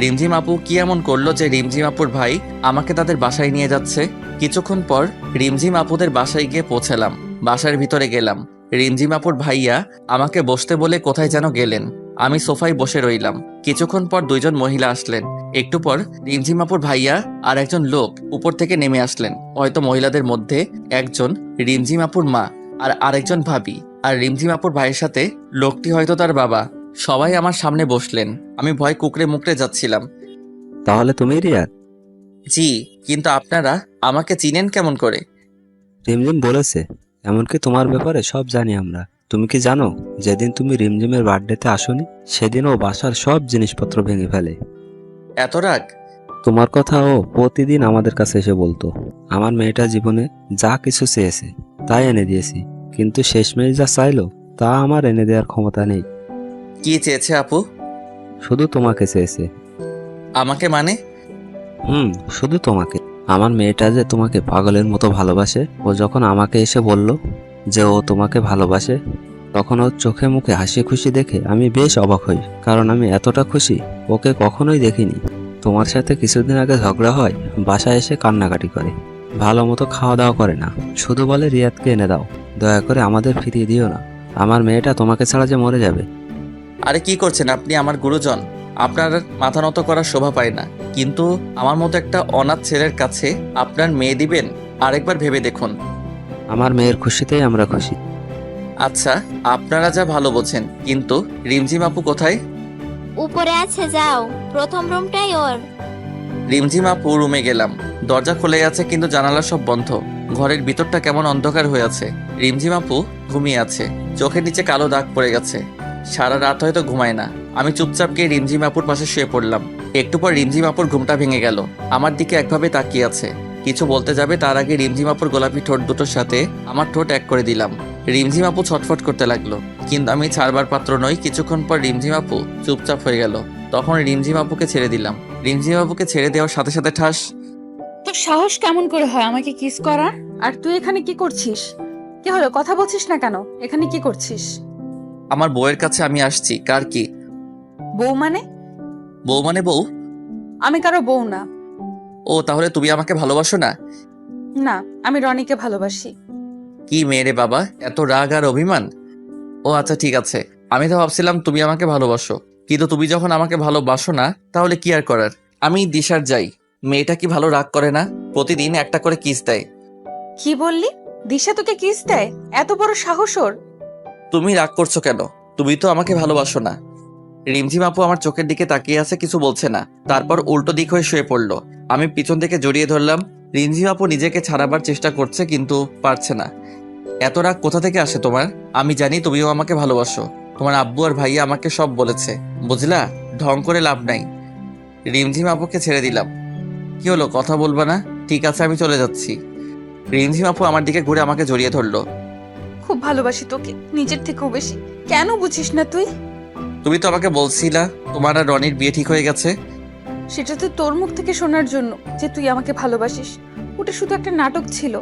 রিমঝিম আপু কি এমন করলো যে রিমঝিম আপুর ভাই আমাকে তাদের বাসায় নিয়ে যাচ্ছে? কিছুক্ষণ পর রিমঝিম আপুদের বাসায় গিয়ে পৌঁছালাম। বাসার ভিতরে গেলাম। রিমঝিম আপুর ভাইয়া আমাকে বসতে বলে কোথায় যেন গেলেন। আমি সোফায় বসে রইলাম। কিছুক্ষণ পর 2 জন মহিলা আসলেন। একটু পর রিমঝিম আপুর ভাইয়া আর একজন লোক উপর থেকে নেমে আসলেন। হয়তো মহিলাদের মধ্যে একজন রিমঝিম আপুর মা আর আরেকজন ভাবি, আর রিমঝিম আপুর ভাইয়ের সাথে লোকটি হয়তো তার বাবা। সবাই আমার সামনে বসলেন। আমি ভয় কুকড়ে মুকড়ে যাচ্ছিলাম। তাহলে তুমি রিয়াদ? জি, কিন্তু আপনারা আমাকে চিনেন কেমন করে? রিমঝিম বলেছে, এমনকি তোমার ব্যাপারে সব জানি আমরা। তুমি কি জানো যেদিন তুমি রিমঝিমের বার্থডেতে আসোনি সেদিন ও বাসার সব জিনিসপত্র ভেঙে ফেলে। এত রাগ? তোমার কথা ও প্রতিদিন আমাদের কাছে এসে বলতো। আমার মেয়েটা জীবনে যা কিছু চেয়েছে তাই এনে দিয়েছি, কিন্তু শেষমেশ যা চাইলো তা আমার এনে দেওয়ার ক্ষমতা নেই। কি চেয়েছে আপু? শুধু তোমাকে চেয়েছে। আমাকে মানে? শুধু তোমাকে। আমার মেয়েটা যে তোমাকে পাগলের মতো ভালোবাসে। ও যখন আমাকে এসে বলল যে ও তোমাকে ভালোবাসে, তখন ওর চোখে মুখে হাসি খুশি দেখে আমি বেশ অবাক হই, কারণ আমি এতটা খুশি ও ওকে কখনোই দেখিনি। তোমার সাথে কিছুদিন আগে ঝগড়া হয়, বাসায় এসে কান্নাকাটি করে, ভালো মতো খাওয়া দাওয়া করে না, শুধু বলে রিয়াদকে এনে দাও, দয়া করে আমাদের ফিরিয়ে দিও না, আমার মেয়েটা তোমাকে ছাড়া যে মরে যাবে। আরে কি করছেন আপনি? আমার গুরুজন, আপনার মাথা নত করার শোভা পায় না, কিন্তু আমার মতো একটা অনাথ ছেলের কাছে আপনার মেয়ে দিবেন? আরেকবার ভেবে দেখুন। আমার মেয়ের খুশিতেই আমরা খুশি। আচ্ছা, আপনারা যা ভালো বোঝেন, কিন্তু রিমঝিম আপু কোথায়? উপরে আছে, যাও, প্রথম রুমটাই ওর। রিমঝিম আপু রুমে গেলাম, দরজা খুলে আছে কিন্তু জানালা সব বন্ধ। ঘরের ভিতরটা কেমন অন্ধকার হয়ে আছে। রিমঝিম আপু ঘুমিয়ে আছে, চোখের নিচে কালো দাগ পড়ে গেছে। সারা রাত হয়তো ঘুমায় না। আমি চুপচাপ গিয়ে রিমঝিম আপুর পাশে শুয়ে পড়লাম। একটু পর রিমঝিম আপুর ঘুমটা ভেঙে গেল, আমার দিকে একভাবে তাকিয়ে আছে। কিছু বলতে যাবে তার আগে রিমঝিম আপুর গোলাপি ঠোঁট দুটোর সাথে আমার ঠোঁট এক করে দিলাম। রিমঝিম আপু ছটফট করতে লাগলো, কিন্তু আমি ছাড়বার পাত্র নই। কিছুক্ষণ পর রিমঝিম আপু চুপচাপ হয়ে গেল, তখন রিমঝিম আপুকে ছেড়ে দিলাম। রিমঝিম আপুকে ছেড়ে দেওয়ার সাথে সাথে ঠাস। তোর সাহস কেমন করে হয় আমাকে কিস করার? আর তুই এখানে কি করছিস? কি হলো, কথা বলছিস না কেন? এখানে কি করছিস? আমার বউয়ের কাছে আমি আসছি। কার কি বউ মানে? বউ মানে বউ? আমি কারো বউ না। ও, তাহলে তুমি আমাকে ভালোবাসো না? না, আমি রনিকে ভালোবাসি। কি মেয়ে রে বাবা, এত রাগ আর অভিমান! ও আচ্ছা, ঠিক আছে। আমি তো ভাবছিলাম তুমি আমাকে ভালোবাসো, কিন্তু তুমি যখন আমাকে ভালোবাসো না, তাহলে কি আর করার। আমি দিশার যাই, মেয়েটা কি ভালো রাগ করে না? প্রতিদিন একটা করে কিস দেয়। কি বললি? দিশা তোকে কিস দেয়? এত বড় সাহস ওর? তুমি রাগ করছো কেন? তুমি তো আমাকে ভালোবাসো না। রিমঝিম আপু আমার চোখের দিকে তাকিয়ে আছে, কিছু বলছে না। তারপর উল্টো দিক হয়ে শুয়ে পড়লো। আমি পিছন থেকে জড়িয়ে ধরলাম। রিমঝিম আপু নিজেকে ছাড়াবার চেষ্টা করছে, কিন্তু পারছে না। এত রাগ কোথা থেকে আসে তোমার? আমি জানি তুমিও আমাকে ভালোবাসো। তোমার আব্বু আর ভাইয়া আমাকে সব বলেছে, বুঝলা? ঢং করে লাভ নাই। রিমঝিম আপুকে ছেড়ে দিলাম। কি হলো, কথা বলবা না? ঠিক আছে, আমি চলে যাচ্ছি। রিমঝিম আপু আমার দিকে ঘুরে আমাকে জড়িয়ে ধরলো। খুব ভালোবাসি তোকে, নিজের থেকেও বেশি। কেন বুঝিস না তুই? তুমি তো আমাকে বলছিলা তোমার আর রনির বিয়ে ঠিক হয়ে গেছে। সেটা তো তোর মুখ থেকে শোনার জন্য যে তুই আমাকে ভালোবাসিস। ওটা শুধু একটা নাটক ছিল।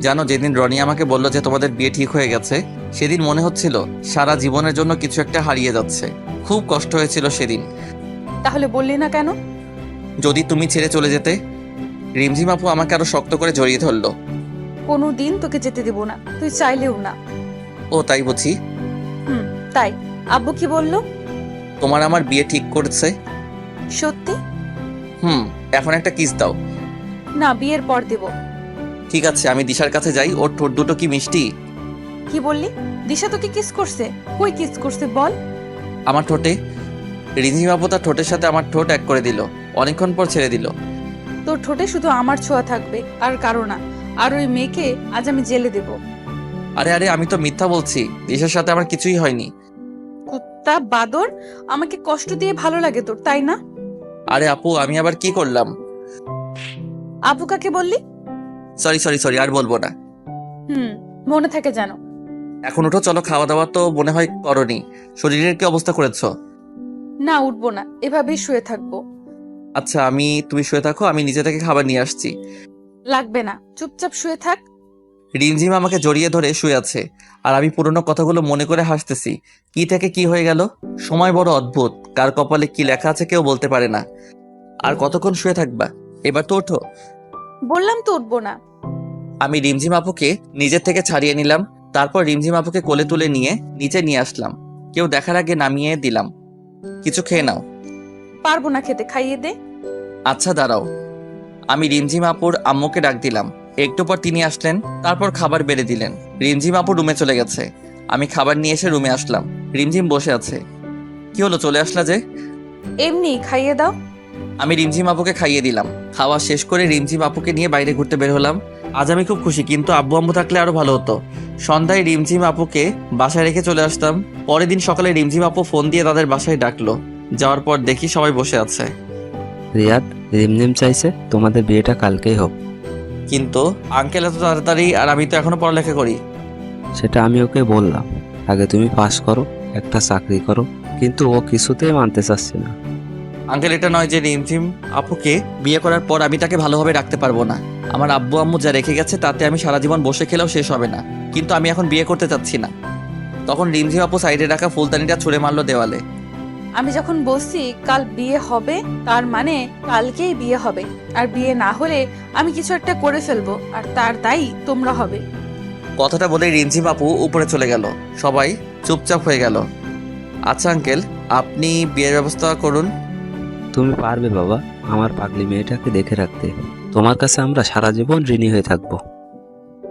জানো, যেদিন রনি আমাকে বলল যে তোমাদের বিয়ে ঠিক হয়ে গেছে, সেদিন মনে হচ্ছিল সারা জীবনের জন্য কিছু একটা হারিয়ে যাচ্ছে। খুব কষ্ট হয়েছিল সেদিন। তাহলে বললি না কেন? যদি তুমি ছেড়ে চলে যেতে। রিমঝিম আপু আমাকে আরো শক্ত করে জড়িয়ে ধরলো। কোনো দিন তোকে যেতে দেব না, তুই চাইলেও না। ও তাই বুঝি? তাই। আব্বু কি বললো? তোমার আমার বিয়ে ঠিক করছে। সত্যি? এখন একটা কিস দাও। না, বিয়ের পর দেব। ঠিক আছে, আমি দিশার কাছে যাই। ওর ঠোঁট দুটো কি মিষ্টি! কি বললি? দিশা তোকে কিস করছে? কই কিস করছে বল? আমার ঠোঁটে। রিমঝিম আপু তার ঠোঁটের সাথে আমার ঠোঁট এক করে দিল, অনেকক্ষণ পর ছেড়ে দিল। তোর ঠোঁটে শুধু আমার ছোঁয়া থাকবে, আর কারো না। আর ওই মেয়েকে আজ আমি জেলে দেব। আরে আরে, আমি তো মিথ্যা বলছি। দিশার সাথে আমার কিছুই হয়নি। কুত্তা বাদর, আমাকে কষ্ট দিয়ে ভালো লাগে তোর, তাই না? আরে আপু, আমি আবার কি করলাম? আব্বু কাকে বললি? সরি, আর বলবো না। মনে থাকে জানো। এখন উঠো, চলো। খাওয়া দাওয়া তো মনে হয় করনি। শরীরের কি অবস্থা করেছো? না, উঠবো না, এভাবেই শুয়ে থাকবো। আচ্ছা, তুমি শুয়ে থাকো, আমি নিজে থেকে খাবার নিয়ে আসছি। লাগবে না, চুপচাপ শুয়ে থাক। রিমঝিম আমাকে জড়িয়ে ধরে শুয়ে আছে, আর আমি পুরনো কথাগুলো মনে করে হাসতেছি। কি থেকে কি হয়ে গেল। সময় বড় অদ্ভুত, কার কপালে কি লেখা আছে কেউ বলতে পারে না। আর কতক্ষণ শুয়ে থাকবা? এবার তো ওঠো। বললাম তো উঠবো না। আমি রিমঝিম আপুকে নিজের থেকে ছাড়িয়ে নিলাম। তারপর রিমঝিম আপুকে কোলে তুলে নিয়ে নিচে নিয়ে আসলাম। কেউ দেখার আগে নামিয়ে দিলাম। কিছু খেয়ে নাও। পারবো না খেতে, খাইয়ে দে। আচ্ছা দাঁড়াও। আমি রিমঝিম আপুর আম্মুকে ডাক দিলাম। একটু পর তিনি আসলেন, তারপর খাবার বেড়ে দিলেন। রিমঝিম আপু রুমে চলে গেছে। আমি খাবার নিয়ে এসে রুমে আসলাম। রিমঝিম বসে আছে। কি হলো, চলে আসলা যে? এমনি খাইয়ে দাও। আমি রিমঝিম আপুকে খাইয়ে দিলাম। খাওয়া শেষ করে রিমঝিম আপুকে নিয়ে বাইরে ঘুরতে বের হলাম। আজ আমি খুব খুশি, কিন্তু আব্বু আম্মু থাকলে আরো ভালো হতো। সন্ধ্যায় রিমঝিম আপুকে বাসায় রেখে চলে আসতাম। পরের দিন সকালে রিমঝিম আপু ফোন দিয়ে তাদের বাসায় ডাকলো। যাওয়ার পর দেখি সবাই বসে আছে। রিয়াদ, রিমঝিম চাইছে তোমাদের বিয়েটা কালকেই হোক। কিন্তু আঙ্কেল এত তাড়াতাড়ি, আর আমি তো এখনো পড়ালেখা করি। সেটা আমি ওকে বললাম, আগে তুমি পাস করো, একটা চাকরি করো, কিন্তু ও কিছুতেই মানতে চাচ্ছে না। আঙ্কেল, এটা নয় যে রিমঝিম আপুকে বিয়ে করার পর আমি তাকে ভালোভাবে রাখতে পারবো না। আমার আব্বু আম্মু যা রেখে গেছে তাতে আমি সারা জীবন বসে খেলেও শেষ হবে না। কিন্তু আমি এখন বিয়ে করতে চাচ্ছি না। তখন রিমঝিম আপু সাইডে রাখা ফুলদানিটা ছুঁড়ে মারলো দেওয়ালে। আমি যখন বলছি কাল বিয়ে হবে, তার মানে কালকেই বিয়ে হবে। আর বিয়ে না হলে আমি কিছু একটা করে ফেলবো, আর তার দায়ী তোমরা হবে। কথাটা বলে রিমঝিম আপু উপরে চলে গেল। সবাই চুপচাপ হয়ে গেল। আচ্ছা আঙ্কেল, আপনি বিয়ের ব্যবস্থা করুন। তুমি পারবে বাবা আমার পাগলি মেয়েটাকে দেখে রাখতে। তোমার কাছে আমরা সারা জীবন ঋণী হয়ে থাকবো।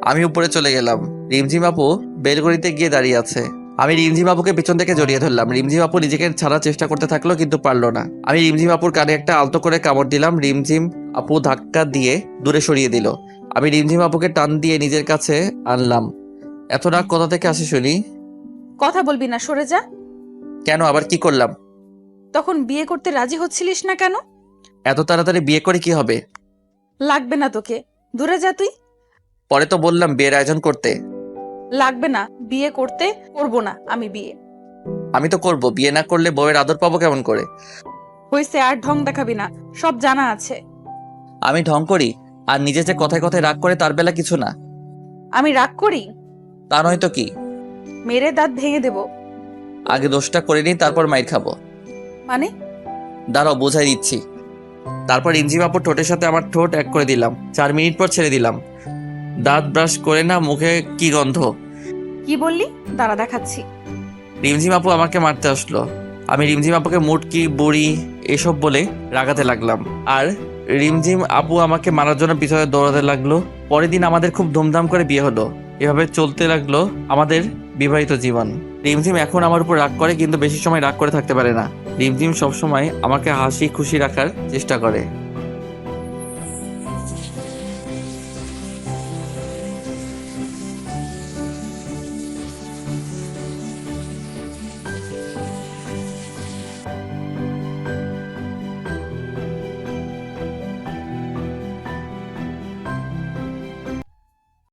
আমি উপরে চলে গেলাম। রিমঝিম আপু বেলগড়িতে গিয়ে দাঁড়িয়ে আছে। আমি রিমঝিম আপুকে পিছন থেকে জড়িয়ে ধরলাম। রিমঝিম আপু নিজেকে ছাড়ার চেষ্টা করতে থাকলো, কিন্তু পারলো না। আমি রিমঝিম আপুর কানে একটা আলতো করে কামড় দিলাম। রিমঝিম আপু ধাক্কা দিয়ে দূরে সরিয়ে দিল। আমি রিমঝিম আপুকে টান দিয়ে নিজের কাছে আনলাম। এত রাগ কোথা থেকে আসে শুনি? কথা বলবি না, সরে যা। কেন, আবার কি করলাম? তখন বিয়ে করতে রাজি হচ্ছিলিস না কেন? এত তাড়াতাড়ি বিয়ে করে কি হবে? লাগবে না তোকে, দূরে যা তুই। পরে তো বললাম বিয়ের আয়োজন করতে। লাগবে না, বিয়ে করতে করবো না আমি বিয়ে। আমি তো করব, বিয়ে না করলে বউয়ের আদর পাবো কেমন করে? হয়েছে, আর ঢং দেখাবি না, সব জানা আছে। আমি ঢং করি? আর নিজে যে কথায় কথায় রাগ করে তার বেলা কিছু না। আমি রাগ করি? তা নয় তো কি? মেরে দাঁত ভেঙে দেব। আগে দোষটা করে নিই, তারপর মাইর খাবো। মানে? দাঁড়াও, বোঝাই দিচ্ছি। তারপর রিমঝিম আপুর ঠোঁটের সাথে আমার ঠোঁট এক করে দিলাম। 4 মিনিট পর ছেড়ে দিলাম। দাঁত ব্রাশ করে না, মুখে কি গন্ধ! কি বললি? দাঁড়া দেখাচ্ছি। রিমঝিম আপু আমাকে মারতে আসলো। আমি রিমঝিম আপুকে মুটকি, বুড়ি এসব বলে রাগাতে লাগলাম। আর রিমঝিম আপু আমাকে মারার জন্য পিছনে দৌড়াতে লাগলো। পরের দিন আমাদের খুব ধুমধাম করে বিয়ে হলো। এভাবে চলতে লাগলো আমাদের বিবাহিত জীবন। রিমঝিম এখন আমার উপর রাগ করে, কিন্তু বেশি সময় রাগ করে থাকতে পারে না। রিমঝিম সবসময় আমাকে হাসি খুশি রাখার চেষ্টা করে।